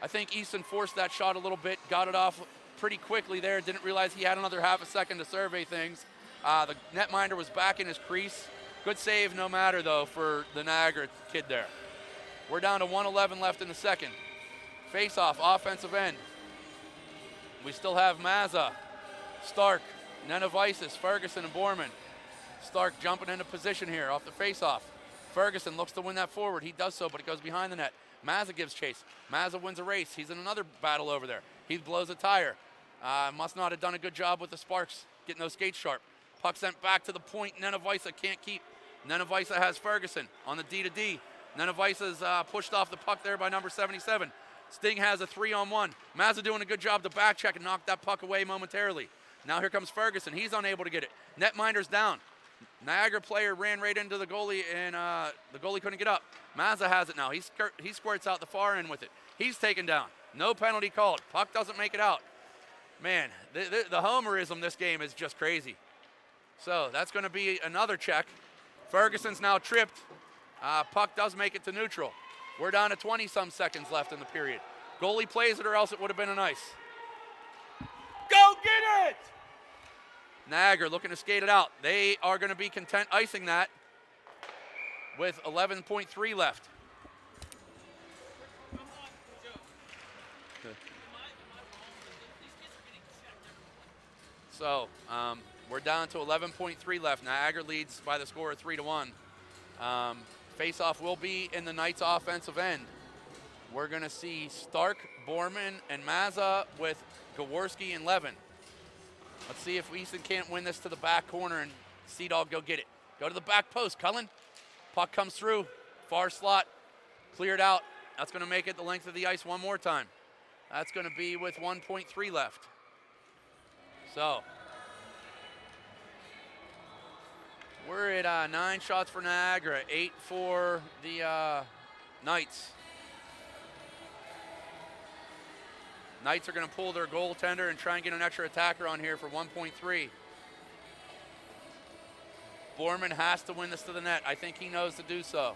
I think Easton forced that shot a little bit, got it off pretty quickly there. Didn't realize he had another half a second to survey things. The netminder was back in his crease. Good save no matter, though, for the Niagara kid there. We're down to 1:11 left in the second. Face-off, offensive end. We still have Mazza, Stark, Nenevaisis, Ferguson, and Borman. Stark jumping into position here off the face-off. Ferguson looks to win that forward. He does so, but it goes behind the net. Mazza gives chase. Mazza wins a race. He's in another battle over there. He blows a tire. Must not have done a good job with the Sparks getting those skates sharp. Puck sent back to the point. Nenevisa can't keep. Nenevisa has Ferguson on the D to D. Nenevisa's pushed off the puck there by number 77. Sting has a 3-on-1. Mazza doing a good job to back check and knock that puck away momentarily. Now here comes Ferguson. He's unable to get it. Netminder's down. Niagara player ran right into the goalie, and the goalie couldn't get up. Mazza has it now. He squirts out the far end with it. He's taken down. No penalty called. Puck doesn't make it out. Man, the homerism this game is just crazy. So that's going to be another check. Ferguson's now tripped. Puck does make it to neutral. We're down to 20-some seconds left in the period. Goalie plays it or else it would have been an ice. Go get it! Niagara looking to skate it out. They are going to be content icing that with 11.3 left. So we're down to 11.3 left. Niagara leads by the score of 3-1. Face-off will be in the Knights' offensive end. We're going to see Stark, Borman, and Mazza with Gaworski and Levin. Let's see if Easton can't win this to the back corner and Sea-Dog go get it. Go to the back post, Cullen. Puck comes through, far slot, cleared out. That's going to make it the length of the ice one more time. That's going to be with 1.3 left. So we're at 9 shots for Niagara, 8 for the Knights. Knights are going to pull their goaltender and try and get an extra attacker on here for 1.3. Borman has to win this to the net. I think he knows to do so.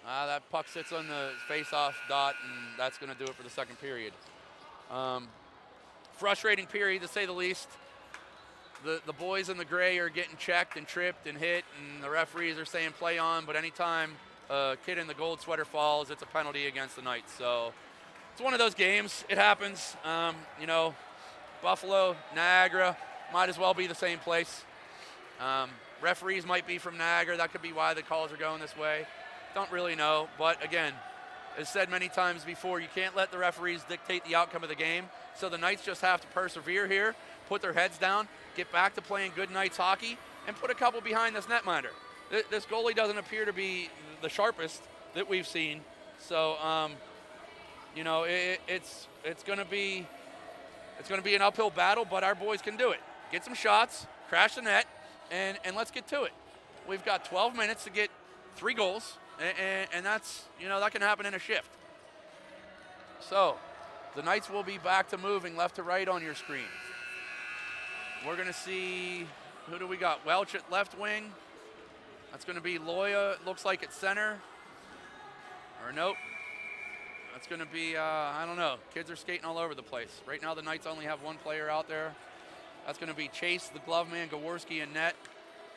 That puck sits on the face-off dot, and that's going to do it for the second period. Frustrating period, to say the least. The boys in the gray are getting checked and tripped and hit, and the referees are saying play on, but anytime a kid in the gold sweater falls, it's a penalty against the Knights. So it's one of those games. It happens. Buffalo, Niagara, might as well be the same place. Referees might be from Niagara. That could be why the calls are going this way. Don't really know. But again, as said many times before, you can't let the referees dictate the outcome of the game. So the Knights just have to persevere here, put their heads down, get back to playing good Knights hockey, and put a couple behind this netminder. This goalie doesn't appear to be the sharpest that we've seen. So, it's going to be an uphill battle, but our boys can do it. Get some shots, crash the net, and let's get to it. We've got 12 minutes to get 3 goals, and that's, that can happen in a shift. So the Knights will be back to moving left to right on your screen. We're going to see, who do we got? Welch at left wing. That's going to be Loya, looks like at center. Or nope. That's going to be, I don't know. Kids are skating all over the place. Right now the Knights only have one player out there. That's going to be Chase, the glove man, Gaworski, and net.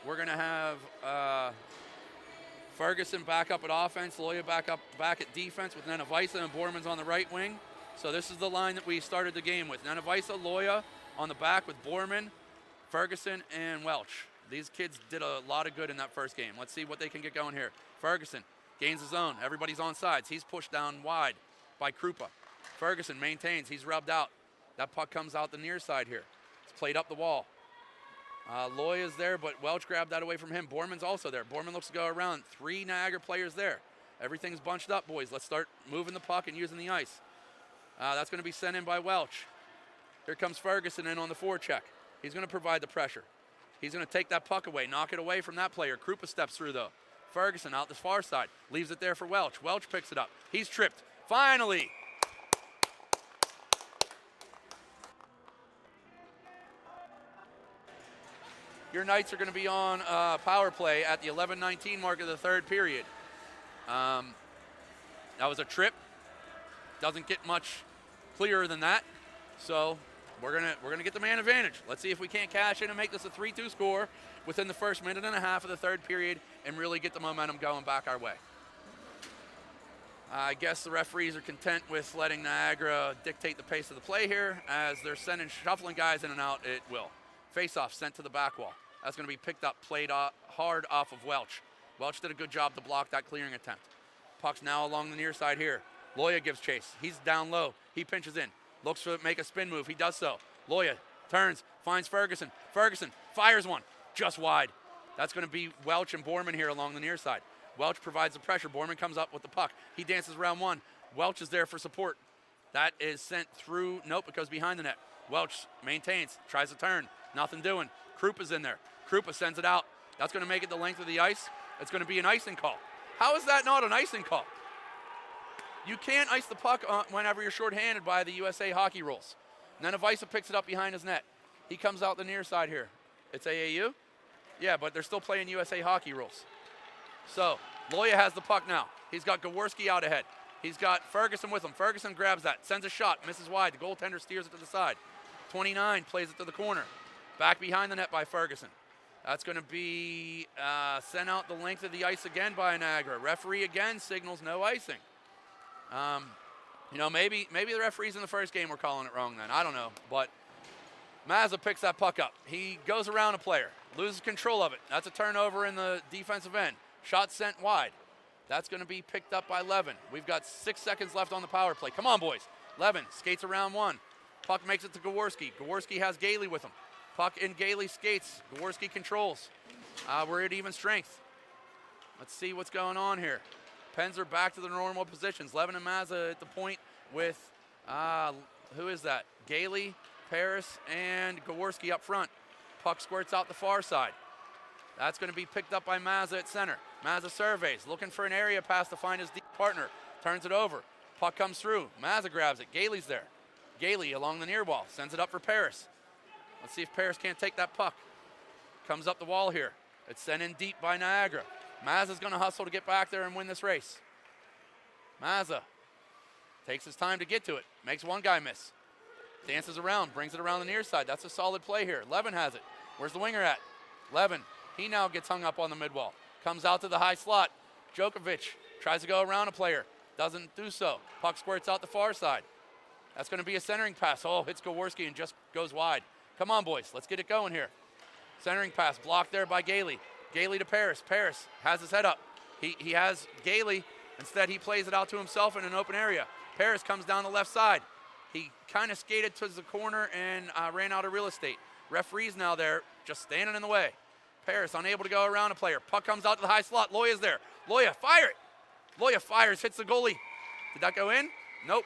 We're going to have Ferguson back up at offense, Loya back at defense with Nenevisa, and Borman's on the right wing. So this is the line that we started the game with. Nenevisa, Loya on the back with Borman, Ferguson, and Welch. These kids did a lot of good in that first game. Let's see what they can get going here. Ferguson gains his own. Everybody's on sides. He's pushed down wide by Krupa. Ferguson maintains. He's rubbed out. That puck comes out the near side here. It's played up the wall. Loya's there, but Welch grabbed that away from him. Borman's also there. Borman looks to go around. 3 Niagara players there. Everything's bunched up, boys. Let's start moving the puck and using the ice. That's going to be sent in by Welch. Here comes Ferguson in on the forecheck. He's going to provide the pressure. He's going to take that puck away, knock it away from that player. Krupa steps through, though. Ferguson out this far side. Leaves it there for Welch. Welch picks it up. He's tripped. Finally. Your Knights are going to be on power play at the 11:19 mark of the third period. That was a trip. Doesn't get much clearer than that. So we're gonna get the man advantage. Let's see if we can't cash in and make this a 3-2 score within the first minute and a half of the third period and really get the momentum going back our way. I guess the referees are content with letting Niagara dictate the pace of the play here. As they're shuffling guys in and out, it will. Face-off sent to the back wall. That's going to be picked up, played hard off of Welch. Welch did a good job to block that clearing attempt. Puck's now along the near side here. Loya gives chase. He's down low. He pinches in. Looks to make a spin move. He does so. Loya turns, finds Ferguson. Ferguson fires one, just wide. That's going to be Welch and Borman here along the near side. Welch provides the pressure. Borman comes up with the puck. He dances around one. Welch is there for support. That is sent through. Nope, it goes behind the net. Welch maintains, tries to turn. Nothing doing. Krupa's in there. Krupa sends it out. That's going to make it the length of the ice. It's going to be an icing call. How is that not an icing call? You can't ice the puck whenever you're shorthanded by the USA hockey rules. Nenavisa picks it up behind his net. He comes out the near side here. It's AAU? Yeah, but they're still playing USA hockey rules. So, Loya has the puck now. He's got Gaworski out ahead. He's got Ferguson with him. Ferguson grabs that, sends a shot, misses wide. The goaltender steers it to the side. 29 plays it to the corner. Back behind the net by Ferguson. That's going to be sent out the length of the ice again by Niagara. Referee again signals no icing. Maybe the referees in the first game were calling it wrong then. I don't know. But Mazza picks that puck up. He goes around a player, loses control of it. That's a turnover in the defensive end. Shot sent wide. That's going to be picked up by Levin. We've got 6 seconds left on the power play. Come on, boys. Levin skates around one. Puck makes it to Gaworski. Gaworski has Gailey with him. Puck in Gailey skates. Gaworski controls. We're at even strength. Let's see what's going on here. Pens are back to the normal positions. Levin and Mazza at the point with, who is that? Gailey, Paris, and Gaworski up front. Puck squirts out the far side. That's going to be picked up by Mazza at center. Mazza surveys, looking for an area pass to find his deep partner. Turns it over. Puck comes through. Mazza grabs it. Gailey's there. Gailey along the near wall. Sends it up for Paris. Let's see if Paris can't take that puck. Comes up the wall here. It's sent in deep by Niagara. Mazza's going to hustle to get back there and win this race. Mazza takes his time to get to it. Makes one guy miss. Dances around, brings it around the near side. That's a solid play here. Levin has it. Where's the winger at? Levin, he now gets hung up on the midwall. Comes out to the high slot. Djokovic tries to go around a player. Doesn't do so. Puck squirts out the far side. That's going to be a centering pass. Oh, hits Gaworski and just goes wide. Come on, boys. Let's get it going here. Centering pass blocked there by Gailey. Gailey to Paris. Paris has his head up. He has Gailey. Instead, he plays it out to himself in an open area. Paris comes down the left side. He kind of skated towards the corner and ran out of real estate. Referee's now there, just standing in the way. Paris unable to go around a player. Puck comes out to the high slot. Loya's there. Loya, fire it. Loya fires, hits the goalie. Did that go in? Nope.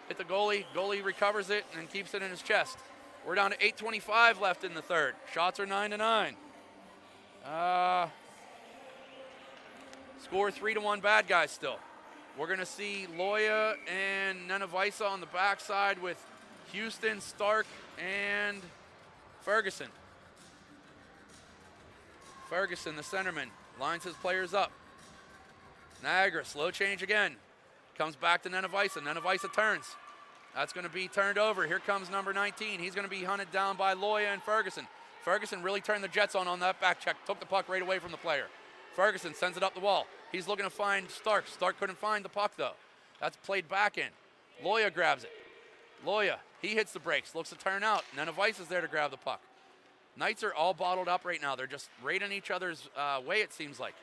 Hit the goalie. Goalie recovers it and keeps it in his chest. We're down to 8:25 left in the third. Shots are 9-9. Score 3-1 bad guys still. We're going to see Loya and Nenavisa on the backside with Houston, Stark, and Ferguson. Ferguson, the centerman, lines his players up. Niagara, slow change again. Comes back to Nenavisa. Nenavisa turns. That's going to be turned over. Here comes number 19. He's going to be hunted down by Loya and Ferguson. Ferguson really turned the Jets on that back check. Took the puck right away from the player. Ferguson sends it up the wall. He's looking to find Stark. Stark couldn't find the puck, though. That's played back in. Loya grabs it. Loya, he hits the brakes. Looks to turn out. Nenavisa is there to grab the puck. Knights are all bottled up right now. They're just right in each other's way, it seems like.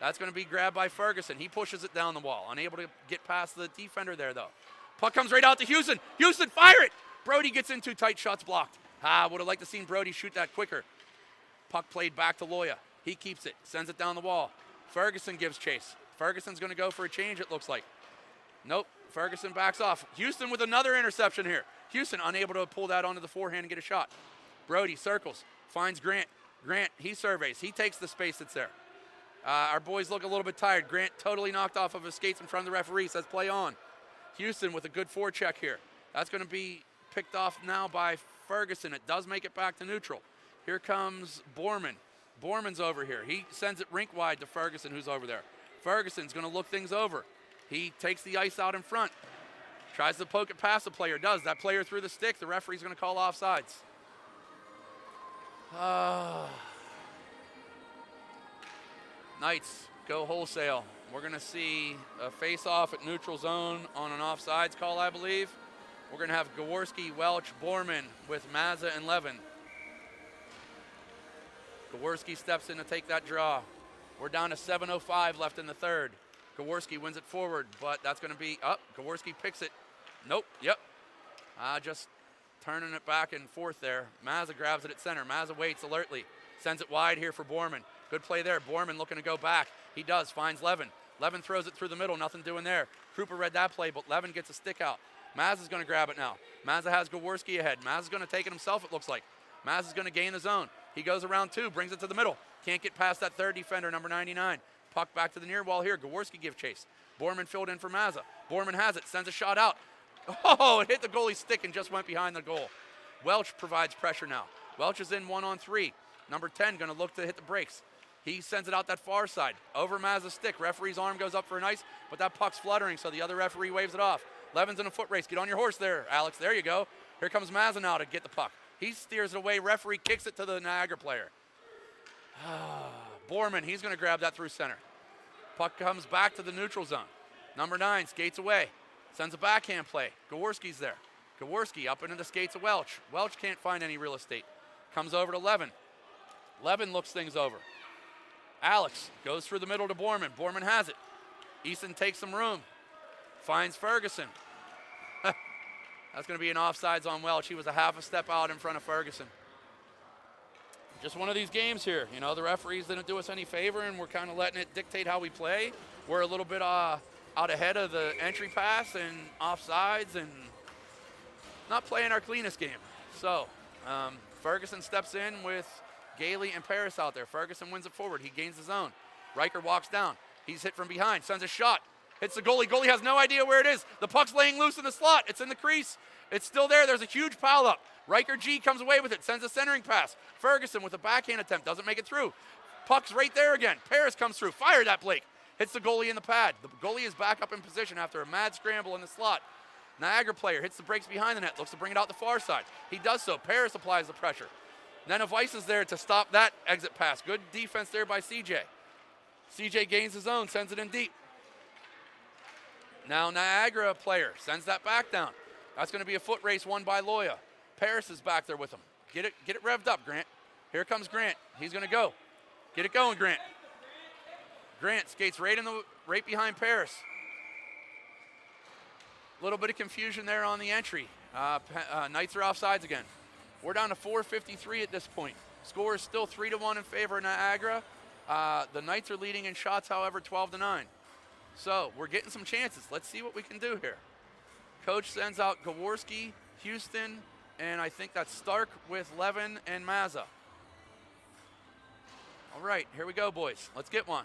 That's going to be grabbed by Ferguson. He pushes it down the wall. Unable to get past the defender there, though. Puck comes right out to Houston. Houston, fire it! Brody gets in too tight. Shots blocked. Would have liked to seen Brody shoot that quicker. Puck played back to Loya. He keeps it, sends it down the wall. Ferguson gives chase. Ferguson's going to go for a change, it looks like. Nope, Ferguson backs off. Houston with another interception here. Houston unable to pull that onto the forehand and get a shot. Brody circles, finds Grant. Grant, he surveys. He takes the space that's there. Our boys look a little bit tired. Grant totally knocked off of his skates in front of the referee, says play on. Houston with a good forecheck here. That's going to be picked off now by Ferguson. It does make it back to neutral. Here comes Borman. Borman's over here. He sends it rink wide to Ferguson, who's over there. Ferguson's going to look things over. He takes the ice out in front. Tries to poke it past the player. Does. That player through the stick. The referee's going to call offsides. Knights go wholesale. We're going to see a face-off at neutral zone on an offsides call, I believe. We're going to have Gaworski, Welch, Borman with Mazza and Levin. Gaworski steps in to take that draw. We're down to 7:05 left in the third. Gaworski wins it forward, but that's going to be up. Gaworski picks it. Nope. Yep. Just turning it back and forth there. Mazza grabs it at center. Mazza waits alertly. Sends it wide here for Borman. Good play there. Borman looking to go back. He does. Finds Levin. Levin throws it through the middle. Nothing doing there. Krupa read that play, but Levin gets a stick out. Mazza's going to grab it now. Mazza has Gaworski ahead. Mazza's going to take it himself, it looks like. Mazza's going to gain the zone. He goes around two, brings it to the middle. Can't get past that third defender, number 99. Puck back to the near wall here. Gaworski give chase. Borman filled in for Mazza. Borman has it, sends a shot out. Oh, it hit the goalie's stick and just went behind the goal. Welch provides pressure now. Welch is in 1-on-3. Number 10 going to look to hit the brakes. He sends it out that far side. Over Mazza's stick. Referee's arm goes up for an ice, but that puck's fluttering, so the other referee waves it off. Levin's in a foot race. Get on your horse there, Alex. There you go. Here comes Mazza now to get the puck. He steers it away. Referee kicks it to the Niagara player. Borman, he's going to grab that through center. Puck comes back to the neutral zone. Number 9 skates away. Sends a backhand play. Gaworski's there. Gaworski up into the skates of Welch. Welch can't find any real estate. Comes over to Levin. Levin looks things over. Alex goes through the middle to Borman. Borman has it. Easton takes some room. Finds Ferguson. That's going to be an offsides on Welch. He was a half a step out in front of Ferguson. Just one of these games here. You know, the referees didn't do us any favor, and we're kind of letting it dictate how we play. We're a little bit out ahead of the entry pass and offsides and not playing our cleanest game. So Ferguson steps in with Gailey and Paris out there. Ferguson wins it forward. He gains the zone. Riker walks down. He's hit from behind. Sends a shot. Hits the goalie. Goalie has no idea where it is. The puck's laying loose in the slot. It's in the crease. It's still there. There's a huge pile up. Riker G comes away with it. Sends a centering pass. Ferguson with a backhand attempt. Doesn't make it through. Puck's right there again. Paris comes through. Fire that, Blake. Hits the goalie in the pad. The goalie is back up in position after a mad scramble in the slot. Niagara player hits the brakes behind the net. Looks to bring it out the far side. He does so. Paris applies the pressure. Nenavais is there to stop that exit pass. Good defense there by CJ. CJ gains his own. Sends it in deep. Now Niagara player sends that back down. That's going to be a foot race won by Loya. Paris is back there with him. Get it revved up, Grant. Here comes Grant. He's going to go. Get it going, Grant. Grant skates right behind Paris. A little bit of confusion there on the entry. Knights are offsides again. We're down to 4:53 at this point. Score is still 3-1 in favor of Niagara. The Knights are leading in shots, however, 12-9. So we're getting some chances. Let's see what we can do here. Coach sends out Gaworski, Houston, and I think that's Stark with Levin and Mazza. All right, here we go, boys. Let's get one.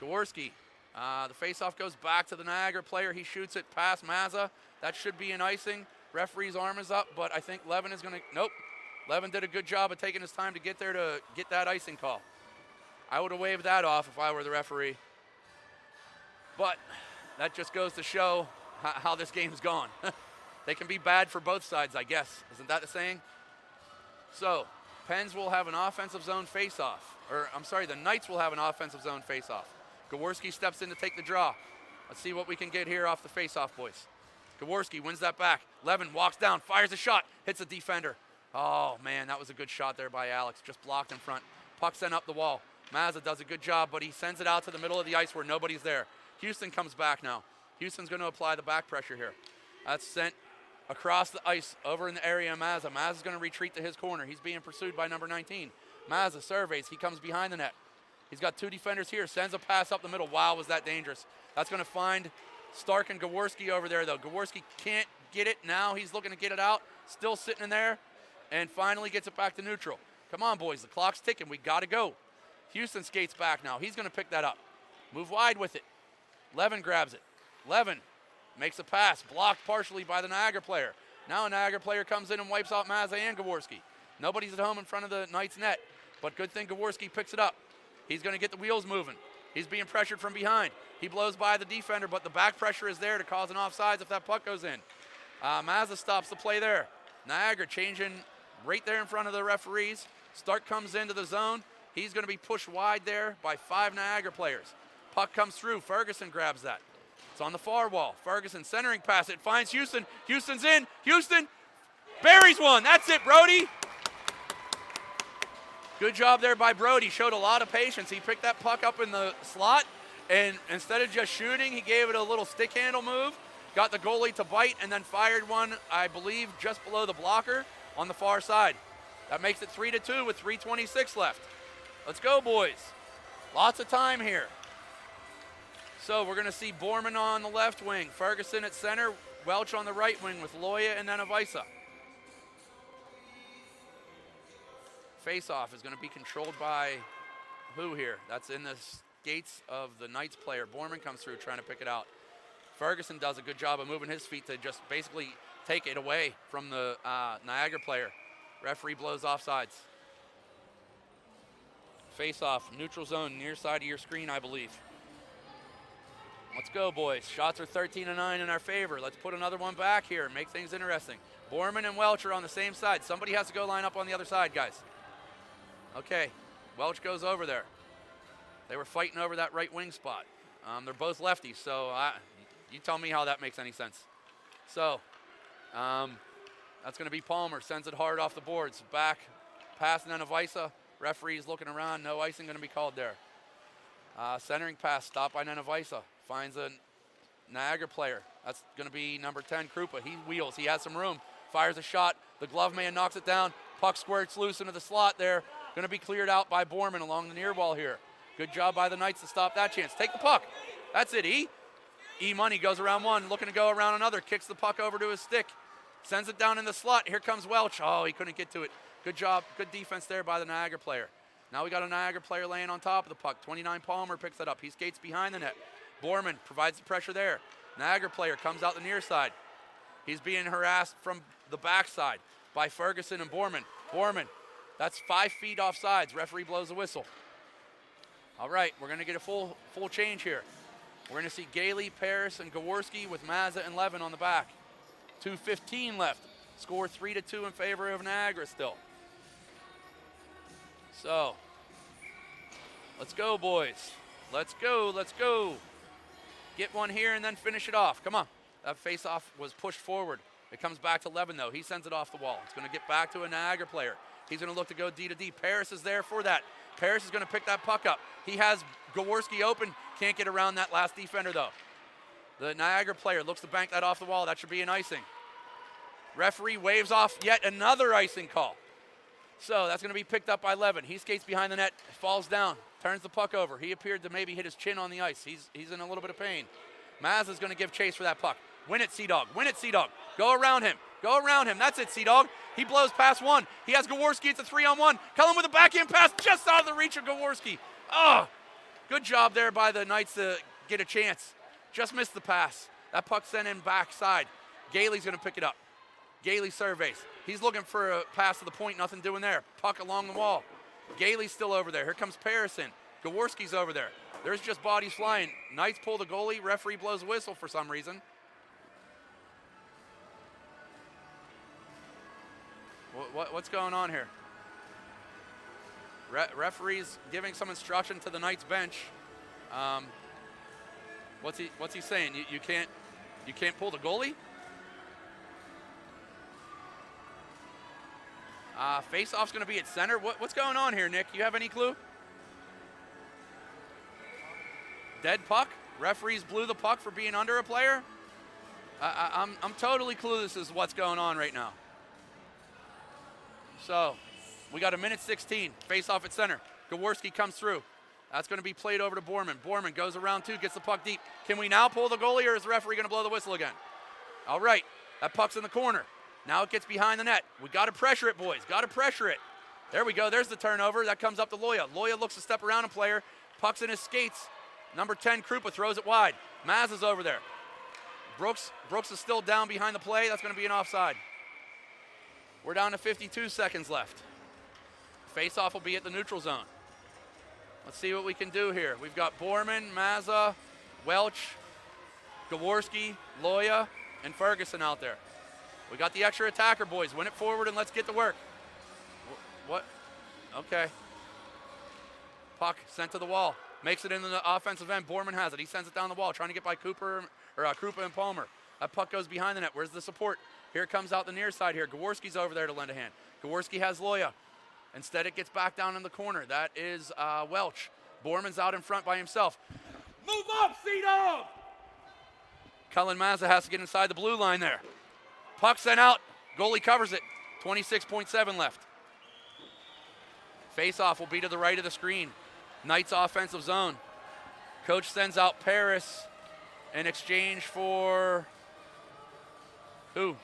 Gaworski. The faceoff goes back to the Niagara player. He shoots it past Mazza. That should be an icing. Referee's arm is up, but I think Levin is going to, nope. Levin did a good job of taking his time to get there to get that icing call. I would have waved that off if I were the referee. But that just goes to show how this game's gone. They can be bad for both sides, I guess. Isn't that the saying? So, Pens will have an offensive zone face-off. The Knights will have an offensive zone face-off. Gaworski steps in to take the draw. Let's see what we can get here off the face-off, boys. Gaworski wins that back. Levin walks down, fires a shot, hits a defender. Oh, man, that was a good shot there by Alex. Just blocked in front. Puck sent up the wall. Mazza does a good job, but he sends it out to the middle of the ice where nobody's there. Houston comes back now. Houston's going to apply the back pressure here. That's sent across the ice over in the area of Mazza. Mazza's going to retreat to his corner. He's being pursued by number 19. Mazza surveys. He comes behind the net. He's got 2 defenders here. Sends a pass up the middle. Wow, was that dangerous. That's going to find Stark and Gaworski over there, though. Gaworski can't get it. Now he's looking to get it out. Still sitting in there. And finally gets it back to neutral. Come on, boys. The clock's ticking. We got to go. Houston skates back now. He's going to pick that up. Move wide with it. Levin grabs it. Levin makes a pass. Blocked partially by the Niagara player. Now a Niagara player comes in and wipes out Mazza and Gaworski. Nobody's at home in front of the Knights net. But good thing Gaworski picks it up. He's going to get the wheels moving. He's being pressured from behind. He blows by the defender, but the back pressure is there to cause an offsides if that puck goes in. Mazza stops the play there. Niagara changing right there in front of the referees. Stark comes into the zone. He's going to be pushed wide there by 5 Niagara players. Puck comes through. Ferguson grabs that. It's on the far wall. Ferguson centering pass. It finds Houston. Houston's in. Houston buries one. That's it, Brody. Good job there by Brody. Showed a lot of patience. He picked that puck up in the slot, and instead of just shooting, he gave it a little stick handle move, got the goalie to bite, and then fired one, I believe, just below the blocker on the far side. That makes it 3-2 with 3:26 left. Let's go, boys. Lots of time here. So we're going to see Borman on the left wing, Ferguson at center, Welch on the right wing with Loya and then Avisa. Face-off is going to be controlled by who here? That's in the skates of the Knights player. Borman comes through trying to pick it out. Ferguson does a good job of moving his feet to just basically take it away from the Niagara player. Referee blows offsides. Face-off, neutral zone, near side of your screen, I believe. Let's go, boys. Shots are 13-9 in our favor. Let's put another one back here and make things interesting. Borman and Welch are on the same side. Somebody has to go line up on the other side, guys. Okay, Welch goes over there. They were fighting over that right wing spot. They're both lefties, so you tell me how that makes any sense. So that's going to be Palmer. Sends it hard off the boards. Back, pass, and then Avisa. Referee's looking around. No icing going to be called there. Centering pass, stopped by Nenavisa. Finds a Niagara player. That's going to be number 10, Krupa. He wheels. He has some room. Fires a shot. The glove man knocks it down. Puck squirts loose into the slot there. Going to be cleared out by Borman along the near wall here. Good job by the Knights to stop that chance. Take the puck. That's it, E. E-Money goes around one, looking to go around another. Kicks the puck over to his stick. Sends it down in the slot. Here comes Welch. Oh, he couldn't get to it. Good job. Good defense there by the Niagara player. Now we got a Niagara player laying on top of the puck. 29 Palmer picks it up. He skates behind the net. Borman provides the pressure there. Niagara player comes out the near side. He's being harassed from the backside by Ferguson and Borman. Borman, that's 5 feet off sides. Referee blows the whistle. All right, we're going to get a full change here. We're going to see Gailey, Paris, and Gaworski with Mazza and Levin on the back. 2:15 left. Score 3-2 in favor of Niagara still. So, let's go, boys. Let's go, let's go. Get one here and then finish it off. Come on. That face-off was pushed forward. It comes back to Levin, though. He sends it off the wall. It's going to get back to a Niagara player. He's going to look to go D to D. Paris is there for that. Paris is going to pick that puck up. He has Gaworski open. Can't get around that last defender, though. The Niagara player looks to bank that off the wall. That should be an icing. Referee waves off yet another icing call. So that's going to be picked up by Levin. He skates behind the net, falls down, turns the puck over. He appeared to maybe hit his chin on the ice. He's in a little bit of pain. Mazza's going to give chase for that puck. Win it, Sea-Dog. Win it, Sea-Dog. Go around him. Go around him. That's it, Sea-Dog. He blows past one. He has Gaworski. It's a 3-on-1. Cullen with a backhand pass just out of the reach of Gaworski. Oh, good job there by the Knights to get a chance. Just missed the pass. That puck sent in backside. Gailey's going to pick it up. Gailey surveys. He's looking for a pass to the point. Nothing doing there. Puck along the wall. Gailey's still over there. Here comes Parison. Gaworski's over there. There's just bodies flying. Knights pull the goalie. Referee blows a whistle for some reason. What's going on here? Referee's giving some instruction to the Knights bench. What's he saying? You can't pull the goalie? Face-off's going to be at center. What's going on here, Nick? You have any clue? Dead puck. Referees blew the puck for being under a player. I'm totally clueless as to what's going on right now. So we got a minute 16. Face off at center. Gaworski comes through. That's going to be played over to Borman. Borman goes around two, gets the puck deep. Can we now pull the goalie, or is the referee going to blow the whistle again? All right, that puck's in the corner. Now it gets behind the net. We got to pressure it, boys. Got to pressure it. There we go. There's the turnover. That comes up to Loya. Loya looks to step around a player. Puck's in his skates. Number 10, Krupa, throws it wide. Maz is over there. Brooks is still down behind the play. That's going to be an offside. We're down to 52 seconds left. Face-off will be at the neutral zone. Let's see what we can do here. We've got Borman, Mazza, Welch, Gaworski, Loya, and Ferguson out there. We got the extra attacker, boys. Win it forward and let's get to work. What? Okay. Puck sent to the wall. Makes it into the offensive end. Borman has it. He sends it down the wall, trying to get by Krupa and Palmer. That puck goes behind the net. Where's the support? Here it comes out the near side here. Gaworski's over there to lend a hand. Gaworski has Loya. Instead, it gets back down in the corner. That is Welch. Borman's out in front by himself. Move up, C-Dog! Cullen Mazza has to get inside the blue line there. Puck sent out. Goalie covers it. 26.7 left. Face-off will be to the right of the screen. Knights offensive zone. Coach sends out Paris in exchange for who?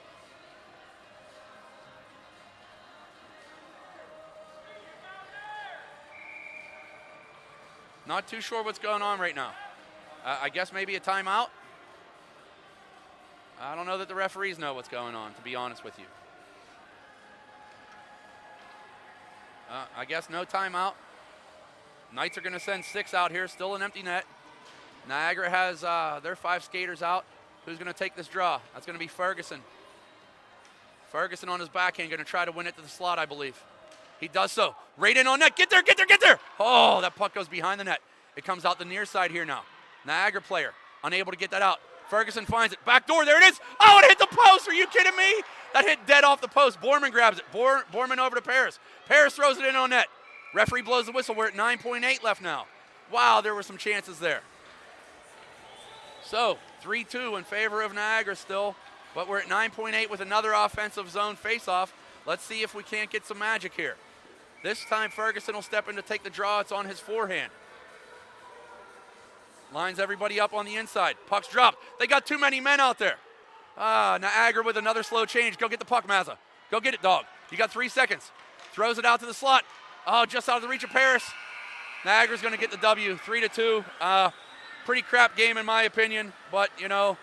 Not too sure what's going on right now. I guess maybe a timeout. I don't know that the referees know what's going on, to be honest with you. I guess no timeout. Knights are going to send 6 out here, still an empty net. Niagara has their 5 skaters out. Who's going to take this draw? That's going to be Ferguson. Ferguson on his backhand, going to try to win it to the slot, I believe. He does so. Right in on net. Get there, get there, get there. Oh, that puck goes behind the net. It comes out the near side here now. Niagara player, unable to get that out. Ferguson finds it. Back door, there it is. Oh, it hit the post. Are you kidding me? That hit dead off the post. Borman grabs it. Borman over to Paris. Paris throws it in on net. Referee blows the whistle. We're at 9.8 left now. Wow, there were some chances there. So, 3-2 in favor of Niagara still, but we're at 9.8 with another offensive zone face-off. Let's see if we can't get some magic here. This time Ferguson will step in to take the draw. It's on his forehand. Lines everybody up on the inside. Puck's dropped. They got too many men out there. Niagara with another slow change. Go get the puck, Mazza. Go get it, dog. You got 3 seconds. Throws it out to the slot. Oh, just out of the reach of Paris. Niagara's going to get the W, 3-2. Pretty crap game in my opinion, but, you know,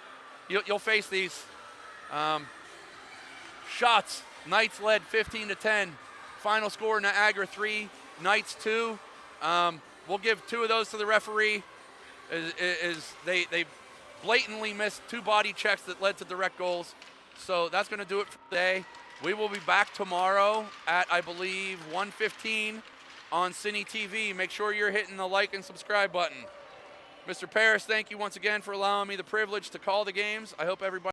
you'll face these. Shots. Knights led 15-10. Final score, Niagara 3, Knights 2. We'll give 2 of those to the referee. They blatantly missed 2 body checks that led to direct goals. So that's going to do it for today. We will be back tomorrow at, I believe, 1:15 on Cine TV. Make sure you're hitting the like and subscribe button. Mr. Paris, thank you once again for allowing me the privilege to call the games. I hope everybody